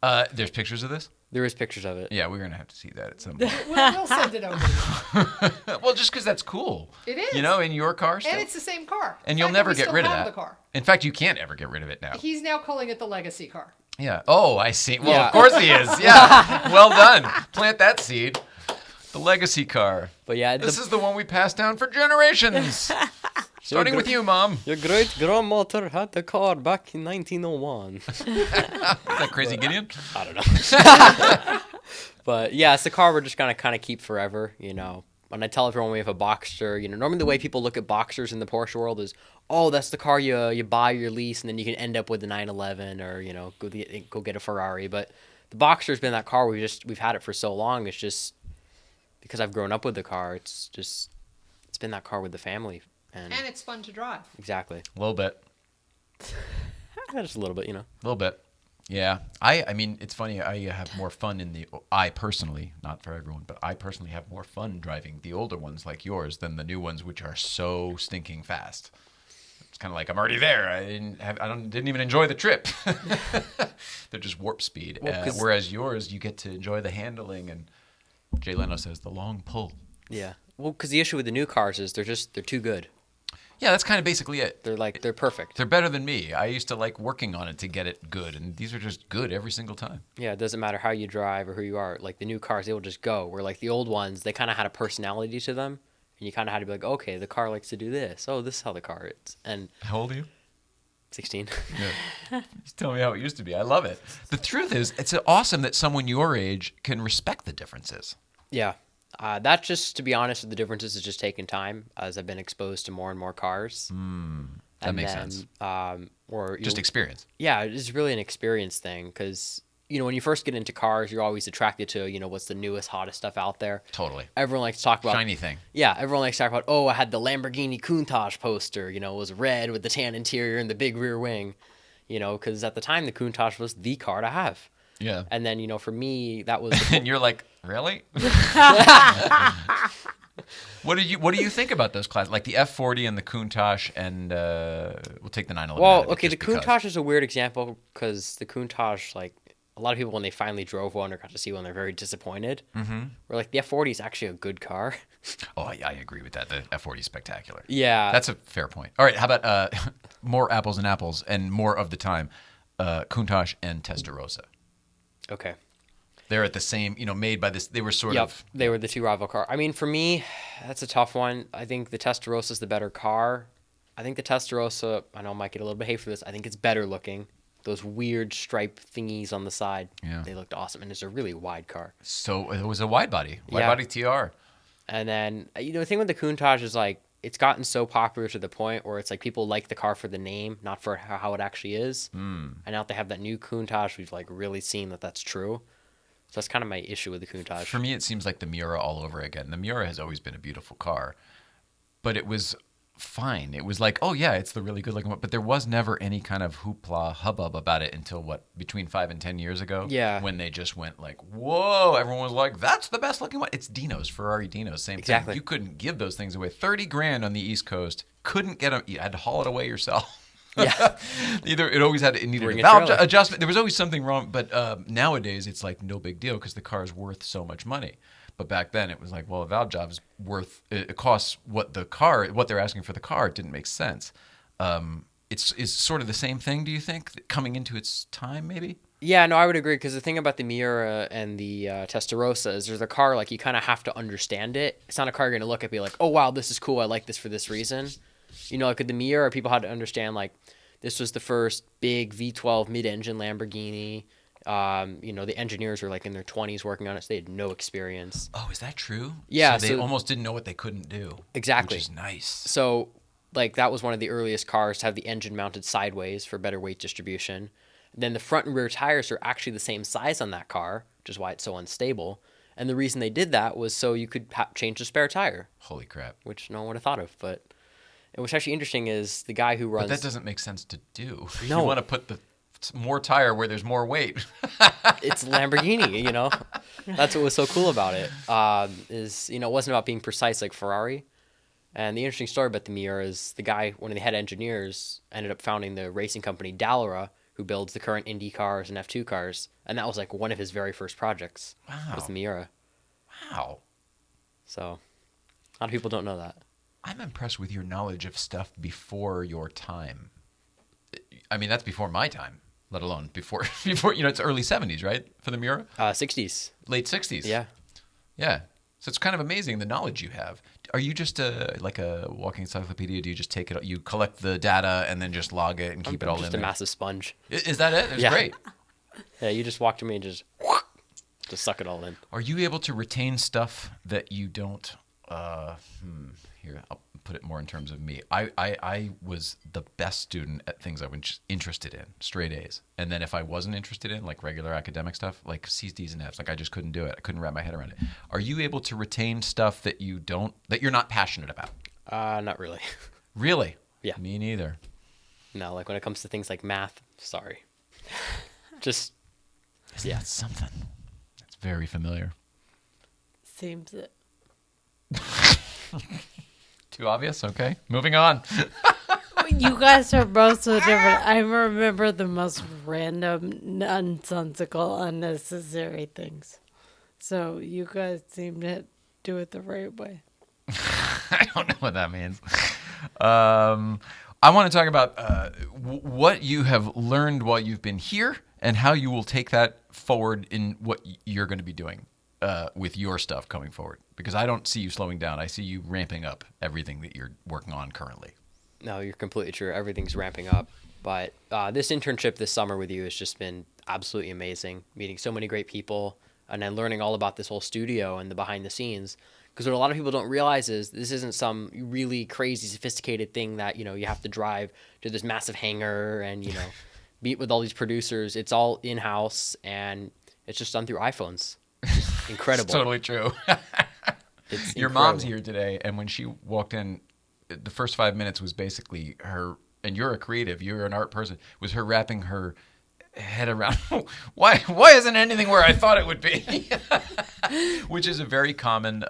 There's pictures of this? There is pictures of it. Yeah, we're going to have to see that at some point. We'll send it over to you. Well, just because that's cool. It is. In your car still. And it's the same car. And In you'll fact, never we get still rid of have that. the car. In fact, you can't ever get rid of it now. He's now calling it the legacy car. Yeah. Oh, I see. Well, Yeah. of course he is. Yeah. Well done. Plant that seed. The legacy car. But yeah, This is the one we passed down for generations. Starting with you, Mom. your great grandmother had the car back in 1901. Is that Crazy Gideon? I don't know. But yeah, it's the car we're just gonna kind of keep forever, When I tell everyone we have a Boxster, normally the way people look at Boxsters in the Porsche world is, oh, that's the car you buy or lease, and then you can end up with the 911 or go get a Ferrari. But the Boxster's been that car we've had it for so long. It's just because I've grown up with the car. It's been that car with the family, and And it's fun to drive. exactly. A little bit. Yeah, just a little bit, A little bit. Yeah. I mean, it's funny. I have more fun I personally, not for everyone, but I personally have more fun driving the older ones like yours than the new ones, which are so stinking fast. It's kind of like I'm already there. I didn't even enjoy the trip. They're just warp speed. Well, 'cause- Whereas yours, you get to enjoy the handling, and Jay Leno says the long pull. Yeah. Well, because the issue with the new cars is they're too good. Yeah, that's kind of basically it. They're perfect. They're better than me. I used to like working on it to get it good, and these are just good every single time. Yeah, it doesn't matter how you drive or who you are. Like the new cars, they will just go. Where like the old ones, they kind of had a personality to them, and you kind of had to be like, okay, the car likes to do this. Oh, this is how the car is. And How old are you? 16. Yeah. Just tell me how it used to be. I love it. The truth is, it's awesome that someone your age can respect the differences. Yeah. That just, to be honest, with the differences is just taking time as I've been exposed to more and more cars. That makes sense. Just experience. Yeah, it's really an experience thing because, when you first get into cars, you're always attracted to, what's the newest, hottest stuff out there. Totally. Everyone likes to talk about Shiny thing. Yeah, everyone likes to talk about, oh, I had the Lamborghini Countach poster, it was red with the tan interior and the big rear wing, because at the time the Countach was the car to have. Yeah. And then, for me, that was... And you're like, really? What do you think about those classes? Like the F40 and the Countach, and we'll take the 911. Well, out of it okay, the just because. Countach is a weird example because the Countach, like, a lot of people, when they finally drove one or got to see one, they're very disappointed. Mm-hmm. We're like, the F40 is actually a good car. Oh, I agree with that. The F40 is spectacular. Yeah. That's a fair point. All right, how about more apples and apples, and more of the time, Countach and Testarossa. Okay. They're at the same, made by this. They were sort Yep, of. they were the two rival cars. I mean, for me, that's a tough one. I think the Testarossa is the better car. I think the Testarossa, I know I might get a little bit of hate for this, I think it's better looking. Those weird stripe thingies on the side, they looked awesome. And it's a really wide car. So it was a wide body TR. And then, the thing with the Countach is like, it's gotten so popular to the point where it's like people like the car for the name, not for how it actually is. And now that they have that new Countach, we've like really seen that that's true. So that's kind of my issue with the Countach. For me, it seems like the Miura all over again. The Miura has always been a beautiful car, but it was fine. It was like, oh yeah, it's the really good looking one, but there was never any kind of hoopla hubbub about it until between 5 and 10 years ago. Yeah. When they just went like, whoa, everyone was like, that's the best looking one. It's Dinos, Ferrari Dinos, same Exactly. thing. You couldn't give those things away. 30 grand on the East Coast, couldn't get them. You had to haul it away yourself. Yeah. It needed Bring a a valve trailer. adjustment. There was always something wrong, but nowadays it's like no big deal because the car is worth so much money. But back then it was like, well, a valve job is worth, it costs what they're asking for the car. It didn't make sense. It's sort of the same thing, do you think, coming into its time maybe? Yeah, no, I would agree, because the thing about the Miura and the Testarossa is there's a car, like, you kind of have to understand it. It's not a car you're going to look at and be like, oh, wow, this is cool, I like this for this reason. Like with the Miura, people had to understand, like, this was the first big V12 mid-engine Lamborghini. The engineers were, like, in their 20s working on it, so they had no experience. Oh, is that true? Yeah. So they almost didn't know what they couldn't do. Exactly. Which is nice. So, like, that was one of the earliest cars to have the engine mounted sideways for better weight distribution. Then the front and rear tires are actually the same size on that car, which is why it's so unstable. And the reason they did that was so you could change the spare tire. Holy crap. Which no one would have thought of. But what's actually interesting is the guy who runs... But that doesn't make sense to do. No. You want to put the more tire where there's more weight. It's Lamborghini, That's what was so cool about it. It wasn't about being precise like Ferrari. And the interesting story about the Miura is the guy, one of the head engineers, ended up founding the racing company Dallara, who builds the current Indy cars and F2 cars. And that was like one of his very first projects. Wow. Was the Miura. Wow. So, a lot of people don't know that. I'm impressed with your knowledge of stuff before your time. I mean, that's before my time, let alone before it's early 70s, right? For the Miura? 60s. Late 60s. Yeah. Yeah. So it's kind of amazing the knowledge you have. Are you just like a walking encyclopedia? Do you just take it, you collect the data and then just log it and keep it all in there? Just a massive sponge. Is that it? It's Yeah. great. Yeah, you just walk to me and just suck it all in. Are you able to retain stuff that you don't? Here, I'll put it more in terms of me. I was the best student at things I was interested in, straight A's. And then if I wasn't interested in, like regular academic stuff, like C's, D's, and F's, like I just couldn't do it. I couldn't wrap my head around it. Are you able to retain stuff that you're not passionate about? Not really. Really? Yeah. Me neither. No, like when it comes to things like math, sorry. Just, Isn't that something? That's very familiar. Seems it. Too obvious? Okay. Moving on. You guys are both so different. I remember the most random, nonsensical, unnecessary things. So you guys seem to do it the right way. I don't know what that means. I want to talk about what you have learned while you've been here and how you will take that forward in what you're going to be doing with your stuff coming forward. Because I don't see you slowing down. I see you ramping up everything that you're working on currently. No, you're completely true. Everything's ramping up. But this internship this summer with you has just been absolutely amazing. Meeting so many great people and then learning all about this whole studio and the behind the scenes. Because what a lot of people don't realize is this isn't some really crazy, sophisticated thing that, you have to drive to this massive hangar and, meet with all these producers. It's all in-house and it's just done through iPhones. It's incredible. It's totally true. It's Your incredible. mom's here today, and when she walked in, the first 5 minutes was basically her, and you're a creative, you're an art person, was her wrapping her head around, why isn't anything where I thought it would be? Which is a very common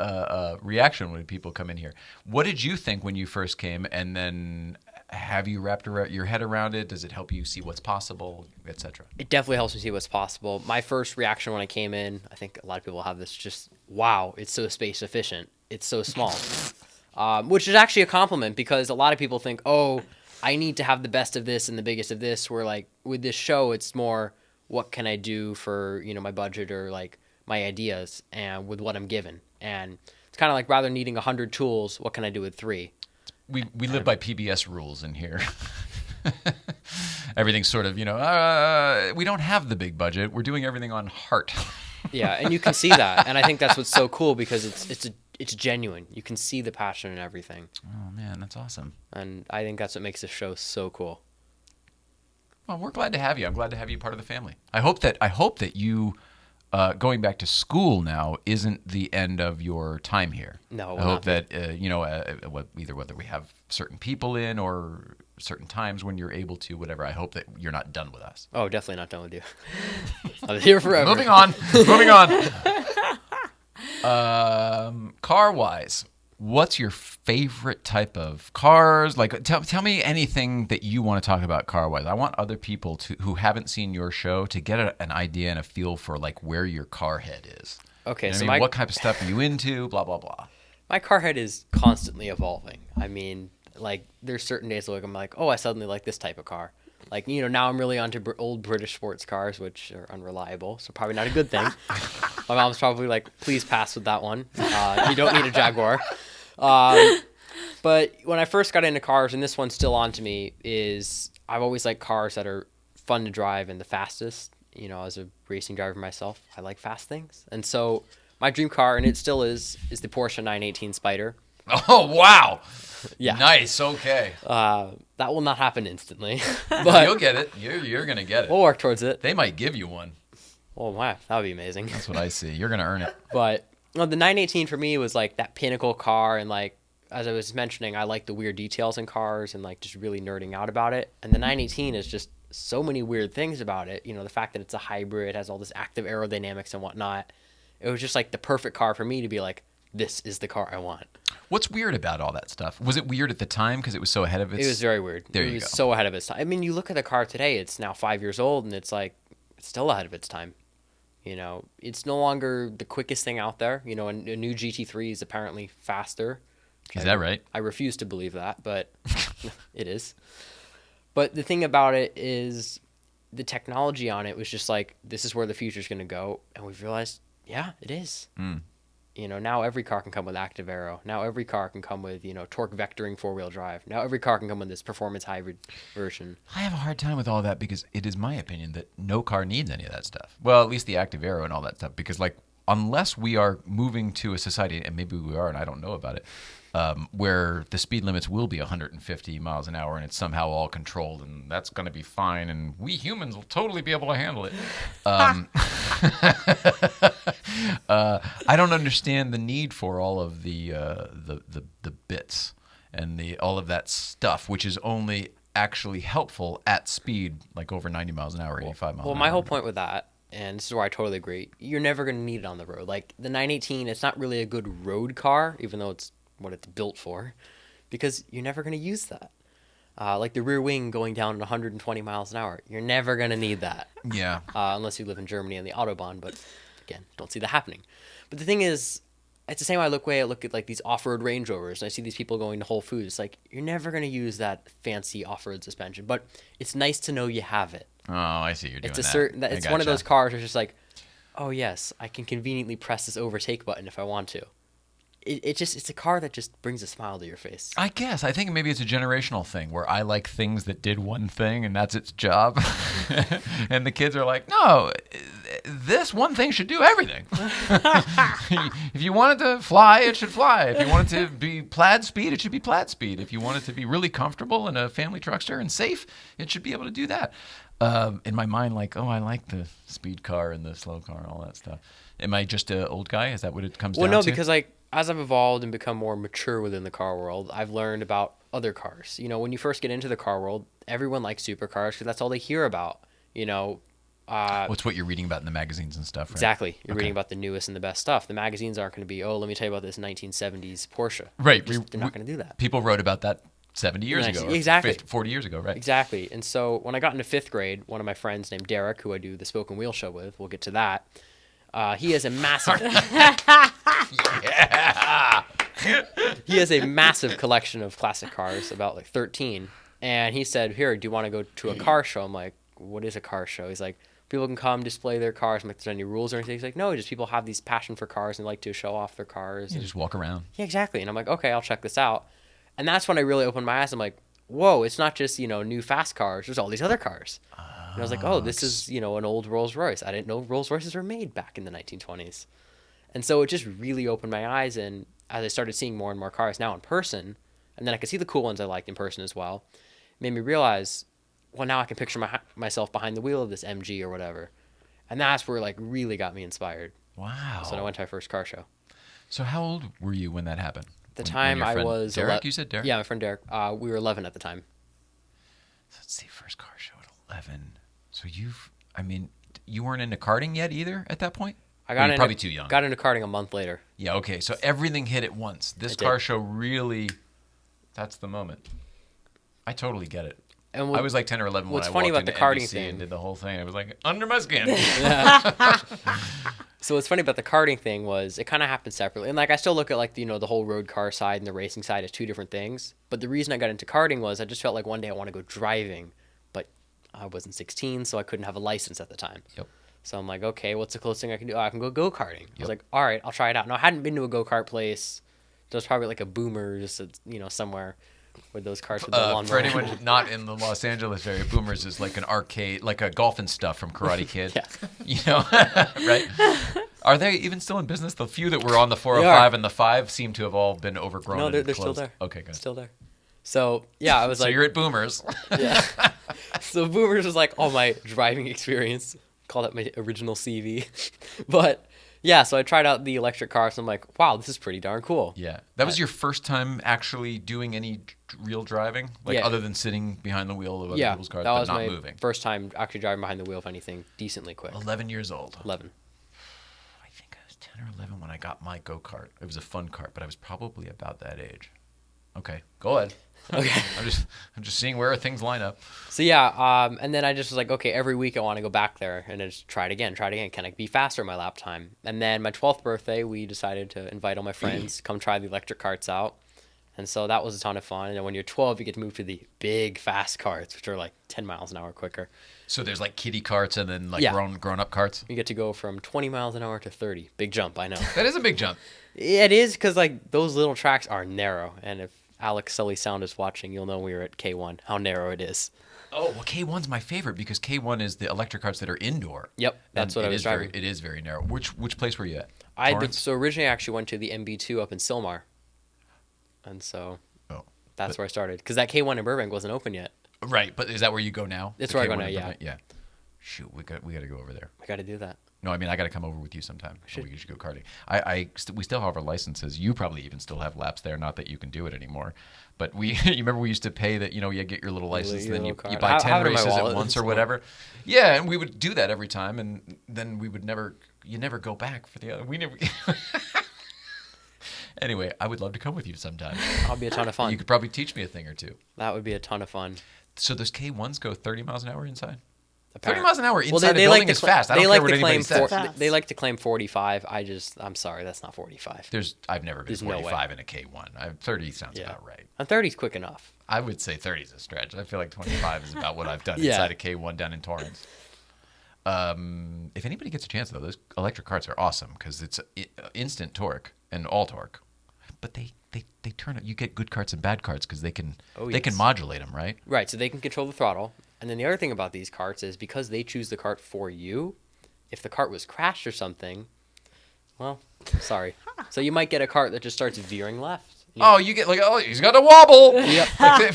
reaction when people come in here. What did you think when you first came, and then have you wrapped your head around it? Does it help you see what's possible, etc.? It definitely helps me see what's possible. My first reaction when I came in, I think a lot of people have this, just, wow, it's so space efficient. It's so small. Which is actually a compliment, because a lot of people think, oh, I need to have the best of this and the biggest of this, where like with this show, it's more, what can I do for, my budget or like my ideas and with what I'm given. And it's kind of like, rather needing 100 tools, what can I do with 3? We live by PBS rules in here. Everything's sort of, we don't have the big budget. We're doing everything on heart. Yeah, and you can see that. And I think that's what's so cool, because it's genuine. You can see the passion and everything. Oh, man, that's awesome. And I think that's what makes this show so cool. Well, we're glad to have you. I'm glad to have you part of the family. I hope that you going back to school now isn't the end of your time here. No, I hope that either whether we have certain people in or certain times when you're able to, whatever. I hope that you're not done with us. Oh, definitely not done with you. I'm here forever. Moving on. Car wise, what's your favorite type of cars? Like, tell me anything that you want to talk about car wise. I want other people who haven't seen your show to get an idea and a feel for like where your car head is. Okay, You know so what type of stuff are you into? Blah blah blah. my car head is constantly evolving. I mean, like, there's certain days like I'm like, oh, I suddenly like this type of car. Like, now I'm really onto old British sports cars, which are unreliable, so probably not a good thing. My mom's probably like, please pass with that one. You don't need a Jaguar. But when I first got into cars, and this one's still on to me, is I've always liked cars that are fun to drive and the fastest. As a racing driver myself, I like fast things. And so my dream car, and it still is the Porsche 918 Spyder. Oh, wow. Yeah. Nice. Okay. That will not happen instantly. But you'll get it. You're going to get it. We'll work towards it. They might give you one. Oh, wow. That would be amazing. That's what I see. You're going to earn it. But the 918 for me was like that pinnacle car, and like, as I was mentioning, I like the weird details in cars and like just really nerding out about it. And the 918 is just so many weird things about it. The fact that it's a hybrid, has all this active aerodynamics and whatnot. It was just like the perfect car for me to be like, this is the car I want. What's weird about all that stuff? Was it weird at the time because it was so ahead of its... It was very weird. There it you was go. so ahead of its time. I mean, you look at the car today, it's now 5 years old, and it's like, it's still ahead of its time. It's no longer the quickest thing out there. A new GT3 is apparently faster. Is that right? I refuse to believe that, but it is. But the thing about it is the technology on it was just like, this is where the future's going to go. And we've realized, yeah, it is. Now every car can come with active aero. Now every car can come with, torque vectoring 4-wheel drive. Now every car can come with this performance hybrid version. I have a hard time with all that because it is my opinion that no car needs any of that stuff. Well, at least the active aero and all that stuff. Because, like, unless we are moving to a society, and maybe we are and I don't know about it, where the speed limits will be 150 miles an hour and it's somehow all controlled, and that's going to be fine, and we humans will totally be able to handle it. I don't understand the need for all of the bits and all of that stuff, which is only actually helpful at speed, like over 90 miles an hour, 85 miles an hour. Well, my whole point with that, and this is where I totally agree, you're never going to need it on the road. Like, the 918, it's not really a good road car, even though it's what it's built for, because you're never going to use that. Like the rear wing going down at 120 miles an hour. You're never going to need that. Yeah. Unless you live in Germany on the Autobahn, but again, don't see that happening. But the thing is, it's the same way I look at like these off-road Range Rovers, and I see these people going to Whole Foods. It's like, you're never going to use that fancy off-road suspension, but it's nice to know you have it. Oh, I see you're doing that. It's one of those cars where it's just like, oh yes, I can conveniently press this overtake button if I want to. It's a car that just brings a smile to your face. I guess. I think maybe it's a generational thing where I like things that did one thing and that's its job. And the kids are like, no, this one thing should do everything. If you want it to fly, it should fly. If you want it to be plaid speed, it should be plaid speed. If you want it to be really comfortable in a family truckster and safe, it should be able to do that. In my mind, like, oh, I like the speed car and the slow car and all that stuff. Am I just an old guy? Is that what it comes down to? Well, no, because like, as I've evolved and become more mature within the car world, I've learned about other cars. When you first get into the car world, everyone likes supercars because that's all they hear about. What's what you're reading about in the magazines and stuff, right? Exactly. You're reading about the newest and the best stuff. The magazines aren't going to be, oh, let me tell you about this 1970s Porsche. Right. They're not going to do that. People wrote about that 70 years ago. Or Exactly. 40 years ago, right? Exactly. And so when I got into 5th grade, one of my friends named Derek, who I do the Spoken Wheel show with, we'll get to that. He has a massive Yeah. he has a massive collection of classic cars, about like 13. And he said, "Here, do you want to go to a car show?" I'm like, "What is a car show?" He's like, "People can come display their cars." I'm like, "There's any rules or anything?" He's like, "No, just people have these passion for cars and like to show off their cars." You And just walk around. yeah, exactly. And I'm like, "Okay, I'll check this out." And that's when I really opened my eyes. I'm like, "Whoa, it's not just, new fast cars. There's all these other cars." And I was like, "Oh, this is, an old Rolls Royce. I didn't know Rolls Royces were made back in the 1920s." And so it just really opened my eyes. And as I started seeing more and more cars now in person, and then I could see the cool ones I liked in person as well, it made me realize, well, now I can picture myself behind the wheel of this MG or whatever. And that's where like really got me inspired. Wow. So I went to my first car show. So how old were you when that happened? At the When time your I friend was Derek. You said Derek? Yeah, my friend Derek. We were 11 at the time. Let's see, first car show at 11. So you weren't into karting yet either at that point? I Or got you're into, probably too young. Got into karting a month later. Yeah, okay. So everything hit at once. This It did. car show really, that's the moment. I totally get it. And I was like 10 or 11 when what's I funny walked about into the karting NBC thing- and did the whole thing. I was like, under my skin. So what's funny about the karting thing was it kind of happened separately. And like I still look at like the whole road car side and the racing side as two different things. But the reason I got into karting was I just felt like one day I want to go driving, but I wasn't 16, so I couldn't have a license at the time. Yep. So I'm like, okay, what's the closest thing I can do? Oh, I can go karting. I was like, all right, I'll try it out. Now I hadn't been to a go kart place. There was probably like a Boomers, somewhere with those carts with the lawnmower. For anyone not in the Los Angeles area, Boomers is like an arcade, like a golf and stuff from Karate Kid. Yeah. Right? Are they even still in business? The few that were on the They 405 are. and the 5 seem to have all been overgrown. No, and they're still closed. there. Okay, good. Still there. So yeah, I was So like, you're at Boomers. yeah. So Boomers was like all my driving experience. Call that my original CV. But yeah, so I tried out the electric cars. And I'm like, wow, this is pretty darn cool. Yeah. That was your first time actually doing any real driving? Like Yeah. other than sitting behind the wheel of other Yeah, people's cars, that but was not my moving. first time actually driving behind the wheel of anything decently quick. 11 years old. 11. I think I was 10 or 11 when I got my go-kart. It was a fun kart, but I was probably about that age. Okay, go ahead. Okay. I'm just seeing where things line up. So yeah, and then I just was like, okay, every week I want to go back there and just try it again. Can I be faster in my lap time? And then my 12th birthday, we decided to invite all my friends, come try the electric carts out. And so that was a ton of fun. And then when you're 12, you get to move to the big fast carts, which are like 10 miles an hour quicker. So there's like kiddie carts and then like Yeah. grown up carts. You get to go from 20 miles an hour to 30. Big jump, I know. That is a big jump. It is because like those little tracks are narrow. And if Alex Sully Sound is watching, you'll know we were at K1, how narrow it is. Oh, well, K1's my favorite because K1 is the electric carts that are indoor. It was driving. It is very narrow. Which place were you at? So Torrance? originally I actually went to the MB2 up in Sylmar. And so Oh, that's where I started. Because that K1 in Burbank wasn't open yet. right. But is that where you go now? It's The where I go K1 now, in yeah. Burbank? Yeah. Shoot, we got to go over there. I got to do that. No, I mean I got to come over with you sometime. Should. We should go karting. We still have our licenses. You probably even still have laps there. Not that you can do it anymore, but you remember we used to pay that. You get your little license, Your and then little you card. buy I 10 have it in my races at wallet. once or It's whatever. Yeah, and we would do that every time, and then we would never. You never go back for the other. We never. Anyway, I would love to come with you sometime. That'll be a ton of fun. You could probably teach me a thing or two. That would be a ton of fun. So those K1s go 30 miles an hour inside? 30 Apparently. miles an hour Well, inside a building is fast. I don't like care what to anybody claim says. they like to claim 45. I'm sorry, that's not 45. I've never been There's no way. 45 in a K1. 30 sounds Yeah. about right. And 30's quick enough. I would say 30 is a stretch. I feel like 25 is about what I've done Yeah. inside a K1 down in Torrance. If anybody gets a chance, though, those electric carts are awesome because it's instant torque and all torque. But they turn it. You get good carts and bad carts because they can yes. modulate them, right? Right, so they can control the throttle. And then the other thing about these carts is because they choose the cart for you, if the cart was crashed or something, well, sorry. So you might get a cart that just starts veering left. Oh, you get he's got a wobble. Yep.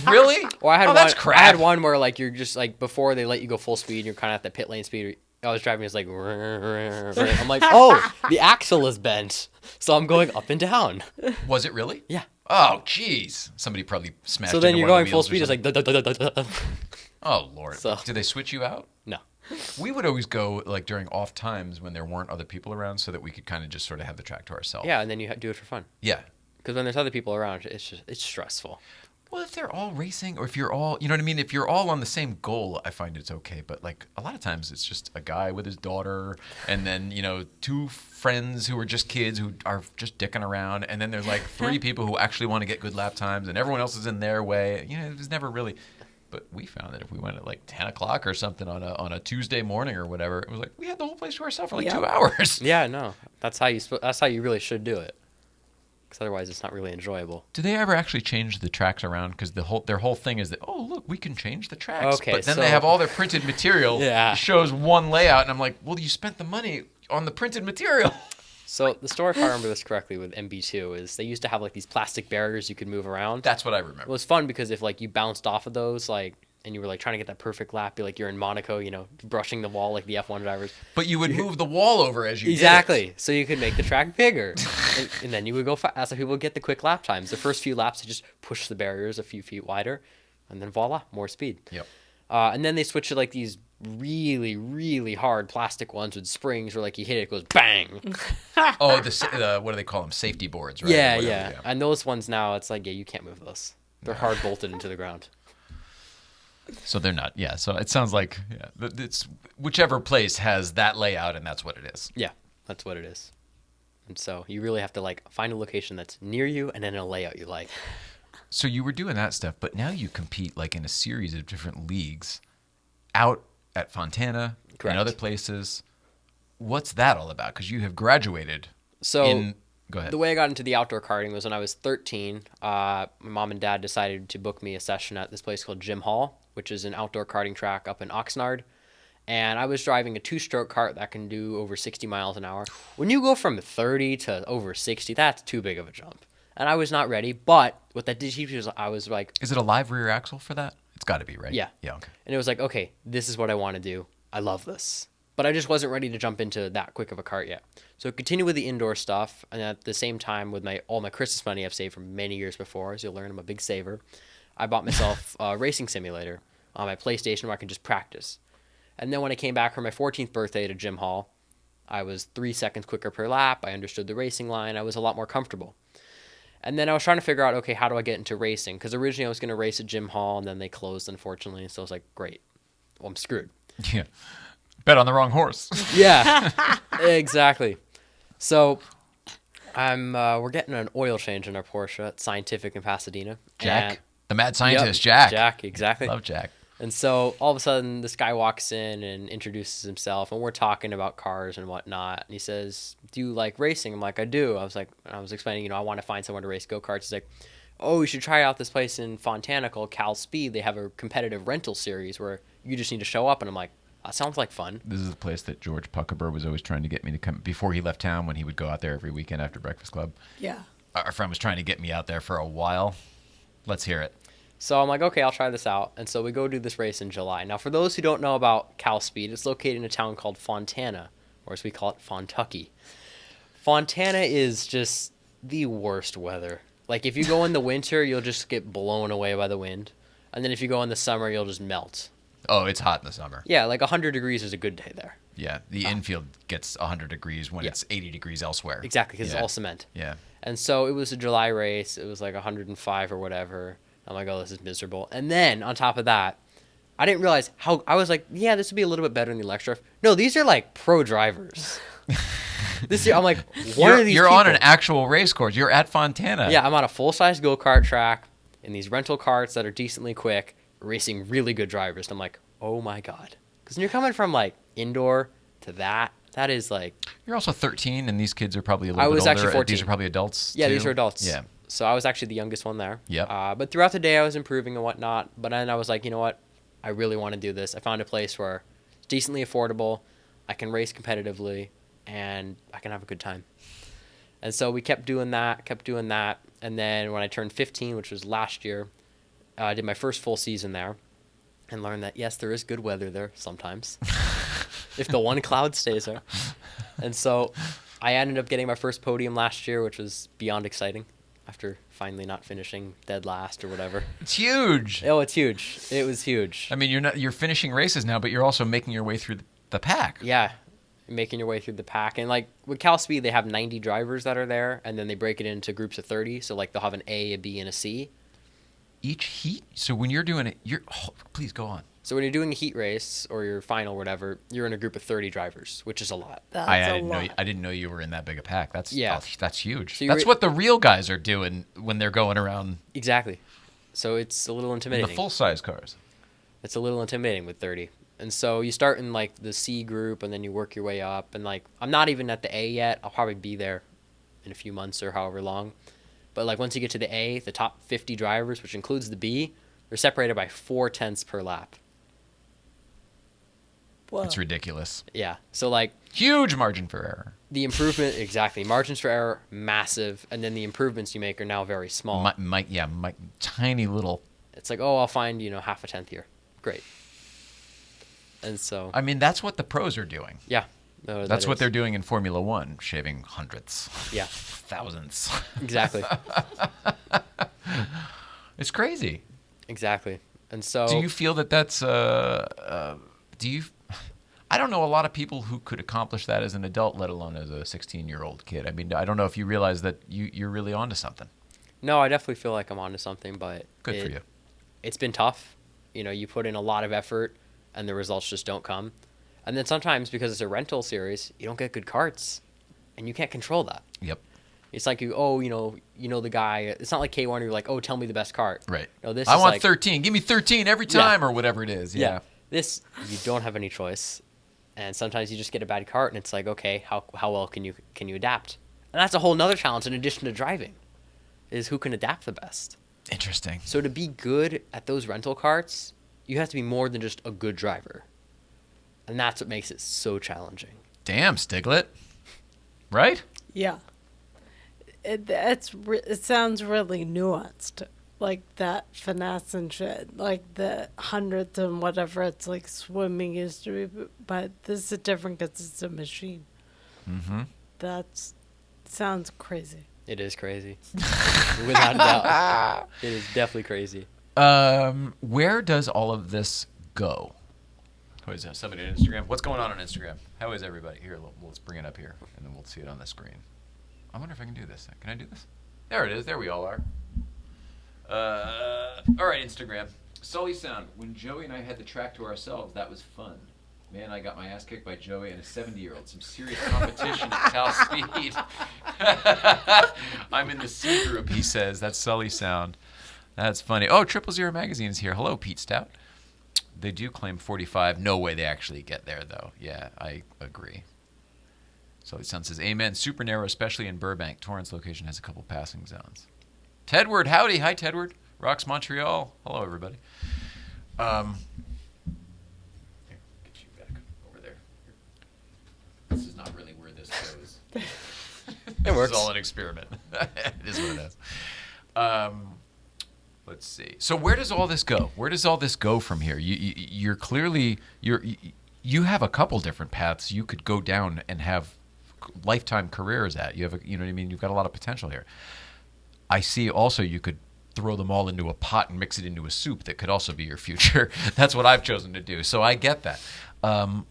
Really? Or I had that's one. crap. I had one where like you're just like before they let you go full speed, you're kind of at the pit lane speed. I was driving, it's like I'm like, oh, the axle is bent, so I'm going up and down. Was it really? Yeah. Oh, jeez. Somebody probably smashed. So then into you're one of going the full wheels or speed. It's like something. Oh Lord. So- Did they switch you out? no. We would always go like during off times when there weren't other people around, so that we could kind of just sort of have the track to ourselves. Yeah, and then you do it for fun. Yeah. Because when there's other people around, it's stressful. Well, if they're all racing, or if you're all, you know what I mean? If you're all on the same goal, I find it's okay. But like a lot of times it's just a guy with his daughter and then, two friends who are just kids who are just dicking around. And then there's like three people who actually want to get good lap times and everyone else is in their way. It was never really, but we found that if we went at like 10 o'clock or something on a Tuesday morning or whatever, it was like, we had the whole place to ourselves for like 2 hours. Yeah, no. That's how you really should do it. Because otherwise it's not really enjoyable. Do they ever actually change the tracks around? Because their whole thing is that, oh, look, we can change the tracks. Okay, but then so- they have all their printed material. Yeah. Shows one layout. And I'm like, well, you spent the money on the printed material. So the story, if I remember this correctly, with MB2 is they used to have like these plastic barriers you could move around. That's what I remember. It was fun because if like you bounced off of those, like, and you were like trying to get that perfect lap, you're in Monaco, brushing the wall like the F1 drivers. But you would move the wall over as you Exactly. did it. So you could make the track bigger. and then you would go fast. That's how people would get the quick lap times. The first few laps, they just push the barriers a few feet wider, and then voila, more speed. Yep. And then they switched to like these really, really hard plastic ones with springs where like you hit it, it goes bang. Oh, the what do they call them? Safety boards, right? Yeah, Or whatever, yeah. And those ones now, it's like, you can't move those. They're hard bolted into the ground. So they're not. Yeah. So it sounds like it's whichever place has that layout, and that's what it is. Yeah, that's what it is. And so you really have to like find a location that's near you and then a layout you like. So you were doing that stuff, but now you compete like in a series of different leagues out at Fontana Correct. and other places. What's that all about? Because you have graduated. So Go ahead. the way I got into the outdoor karting was when I was 13. My mom and dad decided to book me a session at this place called Jim Hall, which is an outdoor karting track up in Oxnard. And I was driving a two-stroke kart that can do over 60 miles an hour. When you go from 30 to over 60, that's too big of a jump. And I was not ready. But what that did teach me was I was like... Is it a live rear axle for that? It's got to be, right? Yeah. Yeah, okay. And it was like, okay, this is what I want to do. I love this. But I just wasn't ready to jump into that quick of a kart yet. So continue with the indoor stuff. And at the same time, with all my Christmas money I've saved from many years before, as you'll learn, I'm a big saver. I bought myself a racing simulator on my PlayStation where I can just practice. And then when I came back for my 14th birthday to Jim Hall, I was 3 seconds quicker per lap. I understood the racing line. I was a lot more comfortable. And then I was trying to figure out, okay, how do I get into racing? Because originally I was going to race at Jim Hall, and then they closed, unfortunately. So I was like, great. Well, I'm screwed. Yeah. Bet on the wrong horse. Yeah, exactly. So we're getting an oil change in our Porsche at Scientific in Pasadena. Jack. And- The mad scientist, Yep, Jack. Jack, exactly. Love Jack. And so all of a sudden, this guy walks in and introduces himself, and we're talking about cars and whatnot. And he says, "Do you like racing?" I'm like, "I do." I was explaining, I want to find someone to race go-karts. He's like, "Oh, you should try out this place in Fontana called Cal Speed. They have a competitive rental series where you just need to show up." And I'm like, "That sounds like fun." This is the place that George Puckaber was always trying to get me to come before he left town when he would go out there every weekend after Breakfast Club. Yeah. Our friend was trying to get me out there for a while. Let's hear it. So I'm like, okay, I'll try this out. And so we go do this race in July. Now, for those who don't know about Cal Speed, it's located in a town called Fontana, or as we call it, Fontucky. Fontana is just the worst weather. Like, if you go in the winter, you'll just get blown away by the wind. And then if you go in the summer, you'll just melt. Oh, it's hot in the summer. Yeah, like 100 degrees is a good day there. Yeah, the infield gets 100 degrees when it's 80 degrees elsewhere. Exactly, because Yeah. it's all cement. Yeah. And so it was a July race. It was like 105 or whatever. I'm like, oh, this is miserable. And then on top of that, I didn't realize how I was like, yeah, this would be a little bit better than the Electra. No, these are like pro drivers. I'm like, what are these You're on people? an actual race course. You're at Fontana. Yeah, I'm on a full-size go-kart track in these rental carts that are decently quick, racing really good drivers. And I'm like, oh my God. Because when you're coming from like indoor to that is like... You're also 13, and these kids are probably a little I bit was older. actually 14. These are probably adults, Yeah, too? these are adults. Yeah. So I was actually the youngest one there. Yep. But throughout the day, I was improving and whatnot. But then I was like, you know what? I really want to do this. I found a place where it's decently affordable. I can race competitively, and I can have a good time. And so we kept doing that. And then when I turned 15, which was last year, I did my first full season there and learned that, yes, there is good weather there sometimes, if the one cloud stays there. And so I ended up getting my first podium last year, which was beyond exciting after finally not finishing dead last or whatever. It's huge. Oh, it's huge. It was huge. I mean, you're finishing races now, but you're also making your way through the pack. Yeah, making your way through the pack. And like with Cal Speed, they have 90 drivers that are there, and then they break it into groups of 30. So like they'll have an A, a B, and a C. each heat? So when you're doing it, please go on. So when you're doing a heat race or your final or whatever, you're in a group of 30 drivers, which is a lot. That's I a didn't know. lot. I didn't know you were in that big a pack. That's that's huge. So That's what the real guys are doing when they're going around Exactly. So it's a little in intimidating. the full size cars. It's a little intimidating with 30. And so you start in like the C group and then you work your way up. And like, I'm not even at the A yet. I'll probably be there in a few months or however long. But like once you get to the A, the top 50 drivers, which includes the B, they're separated by 0.4 per lap. Whoa. It's ridiculous. Yeah. So like Huge margin for error. the improvement, exactly. Margins for error, massive. And then the improvements you make are now very small. My tiny little. It's like, oh, I'll find, half a tenth here. Great. And so, I mean, that's what the pros are doing. yeah. No, That's that what is. they're doing in Formula One, shaving hundreds, Yeah, thousands. exactly. It's crazy. Exactly. And so, Do you feel that that's I don't know a lot of people who could accomplish that as an adult, let alone as a 16-year-old kid. I mean, I don't know if you realize that you're really onto something. no, I definitely feel like I'm onto something, but Good for you. It's been tough. You put in a lot of effort and the results just don't come. And then sometimes because it's a rental series, you don't get good carts and you can't control that. Yep. It's like the guy. It's not like K1 where you're like, oh, tell me the best cart. Right. No, this I is want like, 13. Give me 13 every Yeah. time or whatever it is. Yeah. This, you don't have any choice. And sometimes you just get a bad cart and it's like, okay, how well can you adapt? And that's a whole nother challenge in addition to driving, is who can adapt the best. Interesting. So to be good at those rental carts, you have to be more than just a good driver. And that's what makes it so challenging. Damn, Stiglet. Right? Yeah. It sounds really nuanced. Like that finesse and shit. Like the hundreds and whatever it's like swimming used to be. But this is different because it's a machine. Mm-hmm. That sounds crazy. It is crazy. Without a doubt. It is definitely crazy. Where does all of this go? Who is that? Somebody on Instagram? What's going on Instagram? How is everybody? Here, let's bring it up here, and then we'll see it on the screen. I wonder if I can do this. Can I do this? There it is. There we all are. All right, Instagram. Sully Sound. When Joey and I had the track to ourselves, that was fun. Man, I got my ass kicked by Joey and a 70-year-old. Some serious competition at Cal Speed. I'm in the C group, he says. That's Sully Sound. That's funny. Oh, 000 Magazine's here. Hello, Pete Stout. They do claim 45. No way they actually get there, though. Yeah, I agree. Sully Sound says, amen. Super narrow, especially in Burbank. Torrance location has a couple passing zones. Tedward, howdy. Hi, Tedward. Rocks Montreal. Hello, everybody. Here, get you back over there. This is not really where this goes. It works. This is all an experiment. It is what it is. Let's see. So where does all this go? Where does all this go from here? You're clearly you have a couple different paths you could go down and have lifetime careers at. You have you know what I mean? You've got a lot of potential here. I see also you could throw them all into a pot and mix it into a soup that could also be your future. That's what I've chosen to do. So I get that.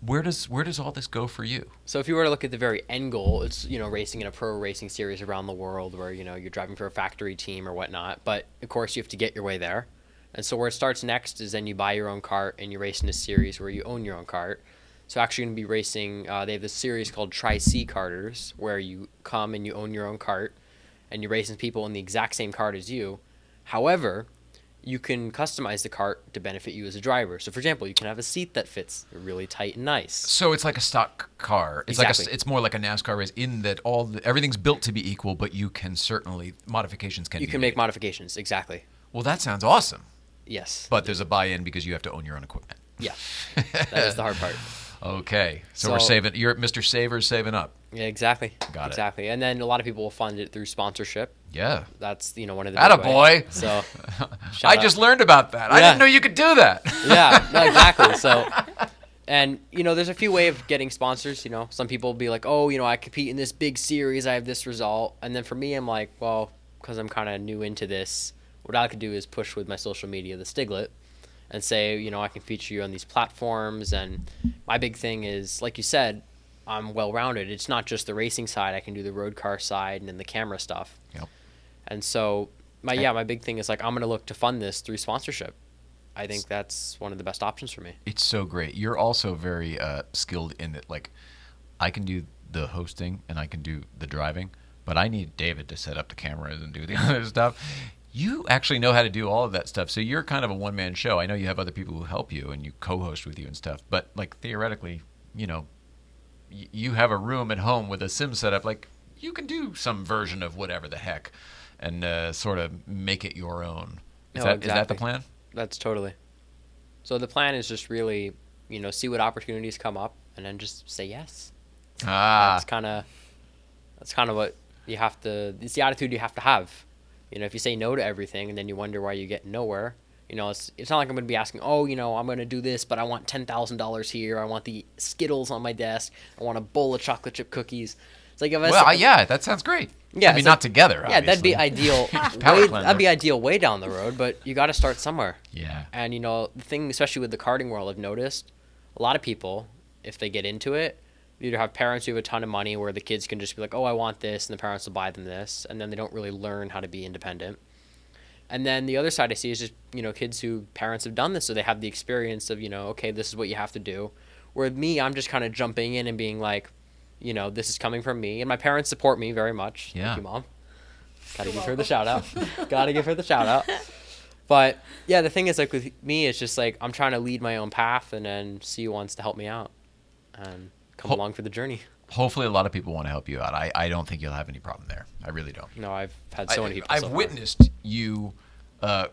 Where does all this go for you? So if you were to look at the very end goal, it's racing in a pro racing series around the world where you're driving for a factory team or whatnot. But of course you have to get your way there. And so where it starts next is then you buy your own cart and you race in a series where you own your own cart. So actually going to be racing. They have this series called Tri-C Carters where you come and you own your own cart and you're racing people in the exact same cart as you. However, you can customize the cart to benefit you as a driver. So, for example, you can have a seat that fits really tight and nice. So it's like a stock car. It's Exactly. it's more like a NASCAR race in that everything's built to be equal, but you can certainly modifications can. You be can made. make modifications, exactly. Well, that sounds awesome. Yes. But there's a buy-in because you have to own your own equipment. Yeah, that is the hard part. Okay, so we're So- saving. You're Mr. Saver's saving up. Yeah, exactly. Got it. Exactly. And then a lot of people will fund it through sponsorship. Yeah. That's one of the big Attaboy. ways. So shout I out. just learned about that. I Yeah. didn't know you could do that. Yeah, no, exactly. So, and there's a few ways of getting sponsors. Some people will be like, oh, I compete in this big series, I have this result, and then for me, I'm like, well, because I'm kind of new into this, what I could do is push with my social media, the Stiglet, and say, I can feature you on these platforms. And my big thing is, like you said, I'm well-rounded. It's not just the racing side. I can do the road car side and then the camera stuff. Yep. And so my big thing is like I'm gonna look to fund this through sponsorship. I think that's one of the best options for me. It's so great. You're also very skilled in that. Like, I can do the hosting and I can do the driving, but I need David to set up the cameras and do the other stuff. You actually know how to do all of that stuff. So you're kind of a one-man show. I know you have other people who help you and you co-host with you and stuff, but like theoretically, you know, you have a room at home with a sim setup. Like, you can do some version of whatever the heck and sort of make it your own. Is that the plan? That's totally. So the plan is just really, you know, see what opportunities come up and then just say yes. That's kind of what you have to. It's the attitude you have to have. You know, if you say no to everything and then you wonder why you get nowhere, you know, it's not like I'm going to be asking, oh, you know, I'm going to do this, but I want $10,000 here. I want the Skittles on my desk. I want a bowl of chocolate chip cookies. It's like, yeah, that sounds great. Yeah, I mean, not together. Yeah, Obviously. that'd be ideal. That'd be ideal way down the road, but you got to start somewhere. Yeah. And you know, the thing, especially with the karting world, I've noticed a lot of people, if they get into it, you either have parents who have a ton of money where the kids can just be like, oh, I want this, and the parents will buy them this, and then they don't really learn how to be independent. And then the other side I see is just, you know, kids who parents have done this, so they have the experience of, you know, okay, this is what you have to do. Where with me, I'm just kind of jumping in and being like, you know, this is coming from me, and my parents support me very much. Yeah. Thank you, Mom. Gotta give her the shout out. Gotta give her the shout out. But yeah, the thing is, like with me, it's just like I'm trying to lead my own path and then see who wants to help me out and come along for the journey. Hopefully a lot of people want to help you out. I don't think you'll have any problem there. I really don't. No, I've had so many people. I've so far. witnessed you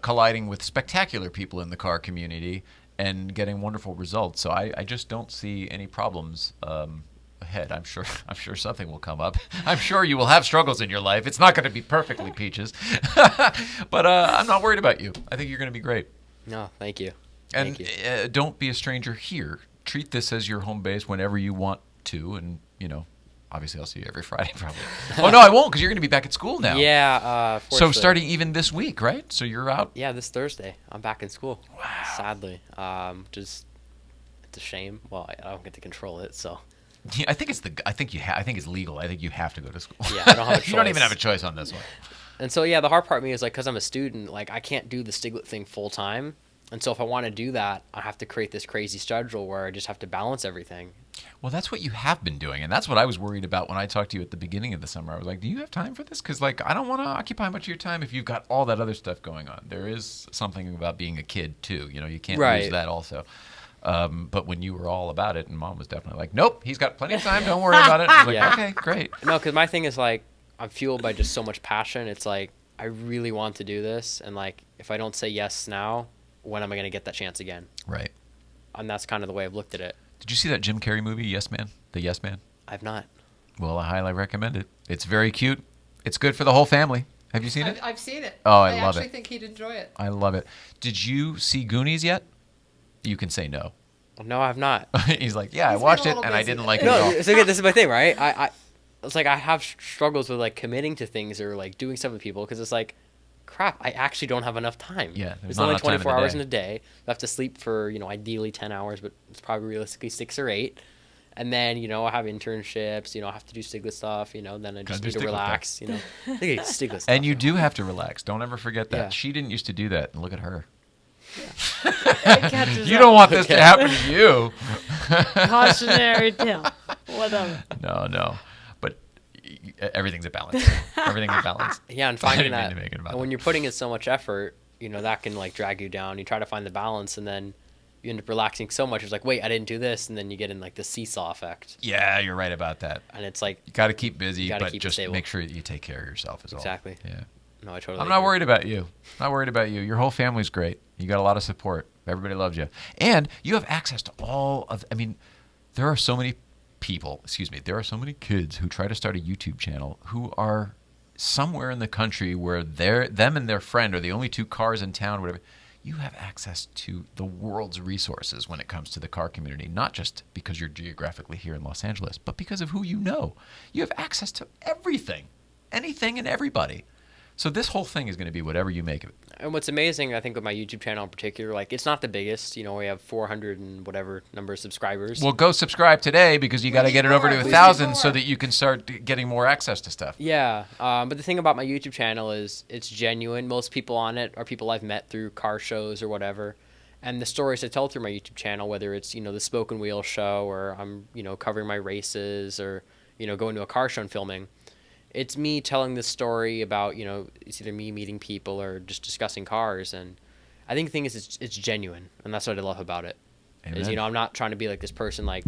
colliding with spectacular people in the car community and getting wonderful results. So I just don't see any problems ahead. I'm sure something will come up. I'm sure you will have struggles in your life. It's not going to be perfectly peaches, but I'm not worried about you. I think you're going to be great. No, thank you. And Thank you. don't be a stranger here. Treat this as your home base whenever you want to, and you know, obviously I'll see you every Friday probably. Oh no, I won't, because you're going to be back at school now. Yeah. So starting even this week, right? So you're out. Yeah, this Thursday I'm back in school. Wow. Sadly, just it's a shame. Well, I don't get to control it, so. Yeah, I think it's legal. I think you have to go to school. Yeah, I don't have a choice. You don't even have a choice on this one. And so yeah, the hard part of me is like, because I'm a student, like I can't do the Stiglet thing full time. And so if I want to do that, I have to create this crazy schedule where I just have to balance everything. Well, that's what you have been doing, and that's what I was worried about when I talked to you at the beginning of the summer. I was like, do you have time for this? Because like, I don't want to occupy much of your time if you've got all that other stuff going on. There is something about being a kid too. You know, you can't lose that also. But when you were all about it, and Mom was definitely like, nope, he's got plenty of time. Don't worry about it. I was like, Yeah. okay, great. No, because my thing is like, I'm fueled by just so much passion. It's like, I really want to do this. And like, if I don't say yes now, when am I going to get that chance again? Right. And that's kind of the way I've looked at it. Did you see that Jim Carrey movie, Yes Man? The Yes Man? I've not. Well, I highly recommend it. It's very cute. It's good for the whole family. Have you seen it? I've seen it. Oh, I love actually it. think he'd enjoy it. I love it. Did you see Goonies yet? You can say no. No, I've not. He's like, yeah, He's I watched been it a and little I busy. didn't like it at all. No, so again, this is my thing, right? I it's like I have struggles with like committing to things or like doing stuff with people because it's like, crap, I actually don't have enough time. Yeah, There's there's not only enough time in 24 the hours day. in a day. I have to sleep for, you know, ideally 10 hours, but it's probably realistically 6 or 8. And then, you know, I have internships, you know, I have to do Stiglet stuff, you know, then I just do need to Stiglet relax, you know. I think it's Stiglet stuff. And you do have to relax. Don't ever forget that. Yeah. She didn't used to do that. And look at her. It catches You up. don't want this to happen to you. Cautionary tale. Whatever. No. But everything's a balance. Everything's a balance. Yeah, and I finding didn't mean that, to make it about and when that. you're putting in so much effort, you know, that can like drag you down. You try to find the balance, and then you end up relaxing so much. It's like, wait, I didn't do this, and then you get in like the seesaw effect, Yeah, you're right about that. and it's like, You got to keep busy, Gotta but keep it just stable. make sure that you take care of yourself as well. Exactly. Yeah. no, I totally. I'm not agree. worried about you. Not worried about you. Your whole family's great. You got a lot of support. Everybody loves you. And you have access to all of, I mean, there are so many there are so many kids who try to start a YouTube channel who are somewhere in the country where them and their friend are the only two cars in town, whatever. You have access to the world's resources when it comes to the car community, not just because you're geographically here in Los Angeles, but because of who you know. You have access to everything, anything and everybody. So this whole thing is going to be whatever you make of it. And what's amazing, I think, with my YouTube channel in particular, like, it's not the biggest. You know, we have 400 and whatever number of subscribers. Well, go subscribe today because you got to get it over to 1,000 so that you can start getting more access to stuff. Yeah, but the thing about my YouTube channel is it's genuine. Most people on it are people I've met through car shows or whatever. And the stories I tell through my YouTube channel, whether it's, you know, the Spoken Wheel show or I'm, you know, covering my races or, you know, going to a car show and filming, it's me telling this story about, you know, it's either me meeting people or just discussing cars. And I think the thing is it's genuine, and that's what I love about it. Amen. Is, you know, I'm not trying to be like this person like,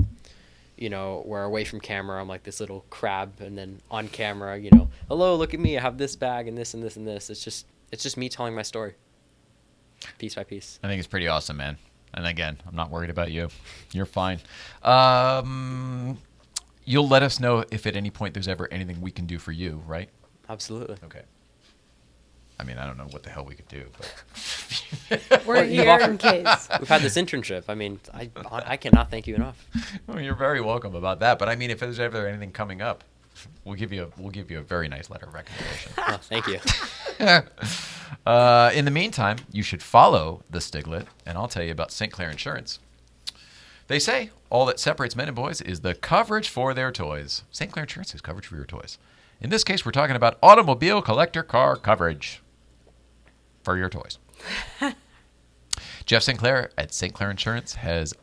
you know, where away from camera I'm like this little crab, and then on camera, you know, hello, look at me, I have this bag and this and this and this. It's just me telling my story, piece by piece. I think it's pretty awesome, man. And again, I'm not worried about you. You're fine. You'll let us know if at any point there's ever anything we can do for you, right? Absolutely. Okay. I mean, I don't know what the hell we could do, but We're here in case. We've had this internship. I mean, I cannot thank you enough. well, you're very welcome about that. But I mean, if there's ever anything coming up, we'll give you a very nice letter of recommendation. Oh, thank you. In the meantime, you should follow the Stiglet, and I'll tell you about St. Clair Insurance. They say all that separates men and boys is the coverage for their toys. St. Clair Insurance is coverage for your toys. In this case, we're talking about automobile collector car coverage for your toys. Jeff St. Clair at St. Clair Insurance has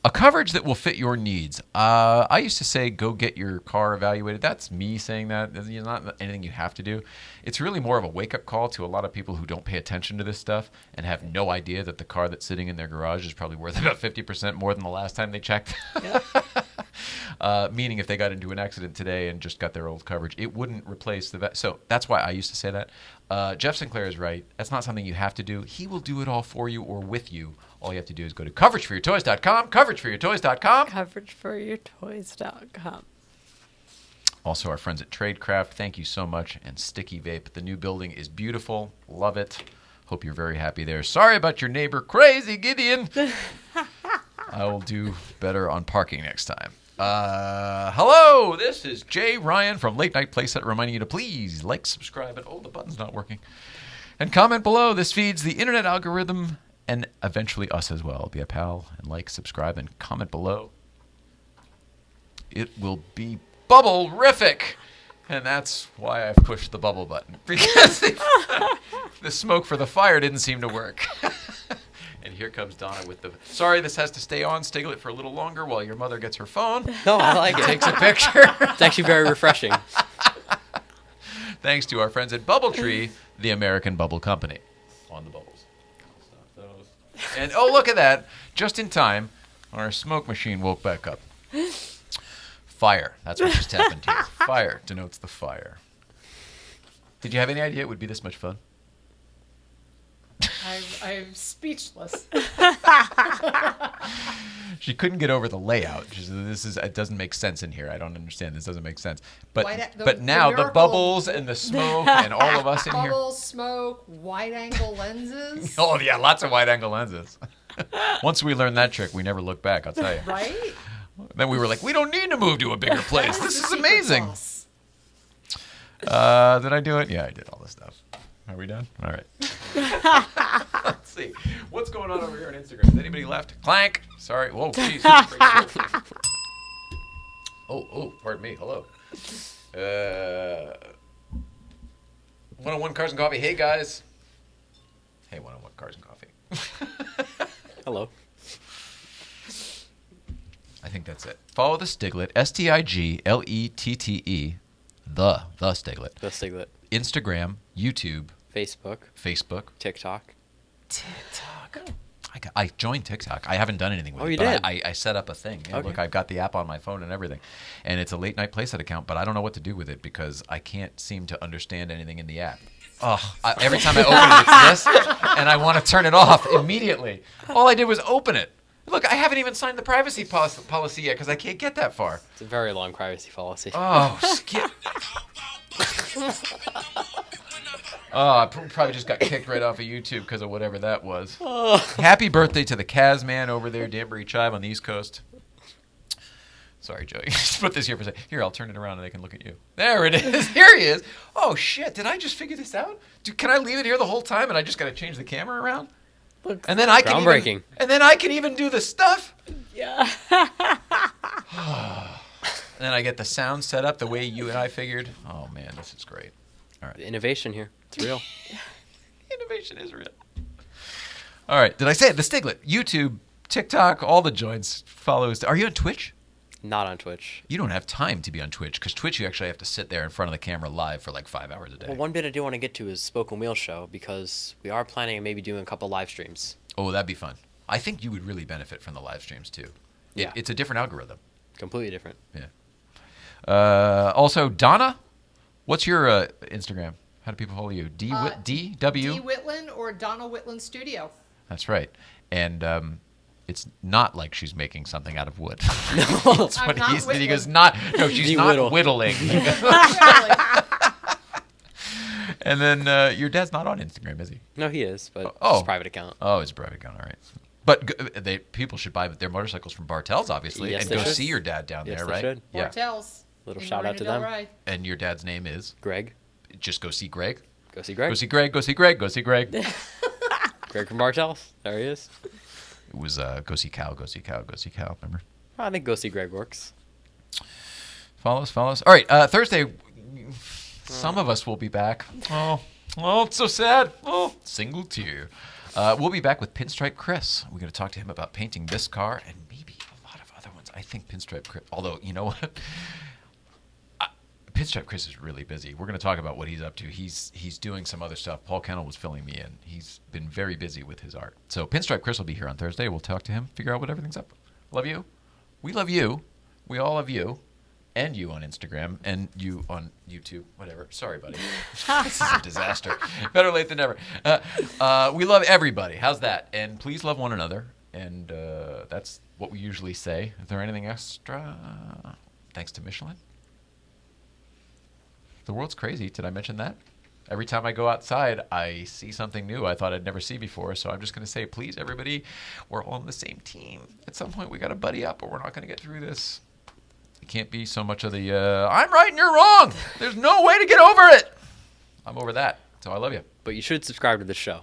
a coverage that will fit your needs. I used to say, go get your car evaluated. That's me saying that. It's not anything you have to do. It's really more of a wake-up call to a lot of people who don't pay attention to this stuff and have no idea that the car that's sitting in their garage is probably worth about 50% more than the last time they checked. Meaning if they got into an accident today and just got their old coverage, it wouldn't replace the... So that's why I used to say that. Jeff Sinclair is right. That's not something you have to do. He will do it all for you or with you. All you have to do is go to coverageforyourtoys.com, coverageforyourtoys.com. Coverageforyourtoys.com. Also, our friends at Tradecraft, thank you so much. And Sticky Vape. The new building is beautiful. Love it. Hope you're very happy there. Sorry about your neighbor, Crazy Gideon. I will do better on parking next time. Hello, this is Jay Ryan from Late Night Playset reminding you to please like, subscribe, and the button's not working. And comment below. This feeds the internet algorithm and eventually us as well. Be a pal and like, subscribe, and comment below. It will be bubble-rific. And that's why I've pushed the bubble button. Because the smoke for the fire didn't seem to work. And here comes Donna with the... Sorry, this has to stay on, Stiglet, for a little longer while your mother gets her phone. No, I like it. Takes a picture. It's actually very refreshing. Thanks to our friends at Bubbletree, the American Bubble Company. On the bubbles. Stop those. And, look at that. Just in time, our smoke machine woke back up. Fire. That's what just happened here. Fire denotes the fire. Did you have any idea it would be this much fun? I'm speechless. She couldn't get over the layout. She said, it doesn't make sense in here. I don't understand. This doesn't make sense. But now the bubbles and the smoke and all of us in here. Bubbles, smoke, wide-angle lenses. Oh, yeah, lots of wide-angle lenses. Once we learned that trick, we never looked back, I'll tell you. Right? Then we were like, we don't need to move to a bigger place. That was This the is secret amazing. sauce. Did I do it? Yeah, I did all this stuff. Are we done? All right. Let's see. What's going on over here on Instagram? Has anybody left? Clank. Sorry. Whoa, jeez. Pardon me. Hello. 101 Cars and Coffee. Hey, guys. Hey, 101 Cars and Coffee. Hello. I think that's it. Follow the Stiglet, Stiglette, the Stiglet. The Stiglet. Instagram, YouTube, Facebook. TikTok. I joined TikTok. I haven't done anything with it. You but did? I set up a thing. Yeah, Okay. Look, I've got the app on my phone and everything. And it's a Late Night Playset account, but I don't know what to do with it because I can't seem to understand anything in the app. Every time I open it, it's this, and I want to turn it off immediately. All I did was open it. Look, I haven't even signed the privacy policy yet because I can't get that far. It's a very long privacy policy. Oh, skip. I probably just got kicked right off of YouTube because of whatever that was. Happy birthday to the Kaz man over there, Danbury Chive on the East Coast. Sorry, Joey. Just put this here for a second. Here, I'll turn it around and they can look at you. There it is. Here he is. Oh, shit. Did I just figure this out? Can I leave it here the whole time and I just got to change the camera around? Looks And then I can groundbreaking. and then I can even do the stuff. yeah. And then I get the sound set up the way you and I figured. Oh, man, this is great. All right. The innovation here. It's real. Innovation is real. All right. Did I say it? The Stiglet. YouTube, TikTok, all the joints. Follows. Are you on Twitch? Not on Twitch. You don't have time to be on Twitch because Twitch you actually have to sit there in front of the camera live for like 5 hours a day. Well, one bit I do want to get to is Spoken Wheel Show because we are planning on maybe doing a couple live streams. Oh, that'd be fun. I think you would really benefit from the live streams too. Yeah. It's a different algorithm. Completely different. Yeah. Also, Donna, what's your Instagram? How do people follow you? D. Whitland or Donald Whitland Studio. That's right. And it's not like she's making something out of wood. No. That's what not he said. He whittling. goes, not. No, she's not De-whittle. whittling. Really. And then your dad's not on Instagram, is he? No, he is, but Oh. it's a private account. Oh, it's a private account. All right. But people should buy their motorcycles from Bartels, obviously, Yes, and they go should. see your dad down Yes, there, they right? should. Yeah. Bartels. Little in shout out to Marina del them. Rey. And your dad's name is? Greg. Just go see Greg. Go see Greg. Go see Greg. Go see Greg. Go see Greg. Greg from Bartels. There he is. It was go see Cal. Go see Cal. Go see Cal. Remember? I think go see Greg works. Follow us. Follow us. All right. Thursday. Some of us will be back. Oh, it's so sad. Oh, single tear. We'll be back with Pinstripe Chris. We're going to talk to him about painting this car and maybe a lot of other ones. I think Pinstripe Chris, although, you know what? Pinstripe Chris is really busy. We're going to talk about what he's up to. He's doing some other stuff. Paul Kennel was filling me in. He's been very busy with his art. So Pinstripe Chris will be here on Thursday. We'll talk to him, figure out what everything's up. Love you. We love you. We all love you. And you on Instagram, and you on YouTube, whatever. Sorry, buddy. This is a disaster. Better late than never. We love everybody. How's that? And please love one another. And that's what we usually say. Is there anything extra? Thanks to Michelin. The world's crazy. Did I mention that? Every time I go outside, I see something new I thought I'd never see before. So I'm just going to say, please, everybody, we're all on the same team. At some point, we got to buddy up, or we're not going to get through this. It can't be so much of the, I'm right and you're wrong. There's no way to get over it. I'm over that. So I love you. But you should subscribe to the show.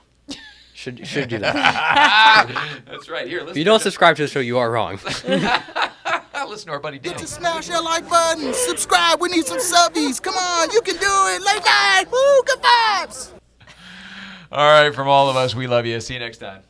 Should do that. That's right. Here, listen. If you don't subscribe to the show, you are wrong. Listen to our buddy Dan. Just smash that like button. Subscribe. We need some subbies. Come on, you can do it. Late night. Woo, good vibes. All right, from all of us, we love you. See you next time.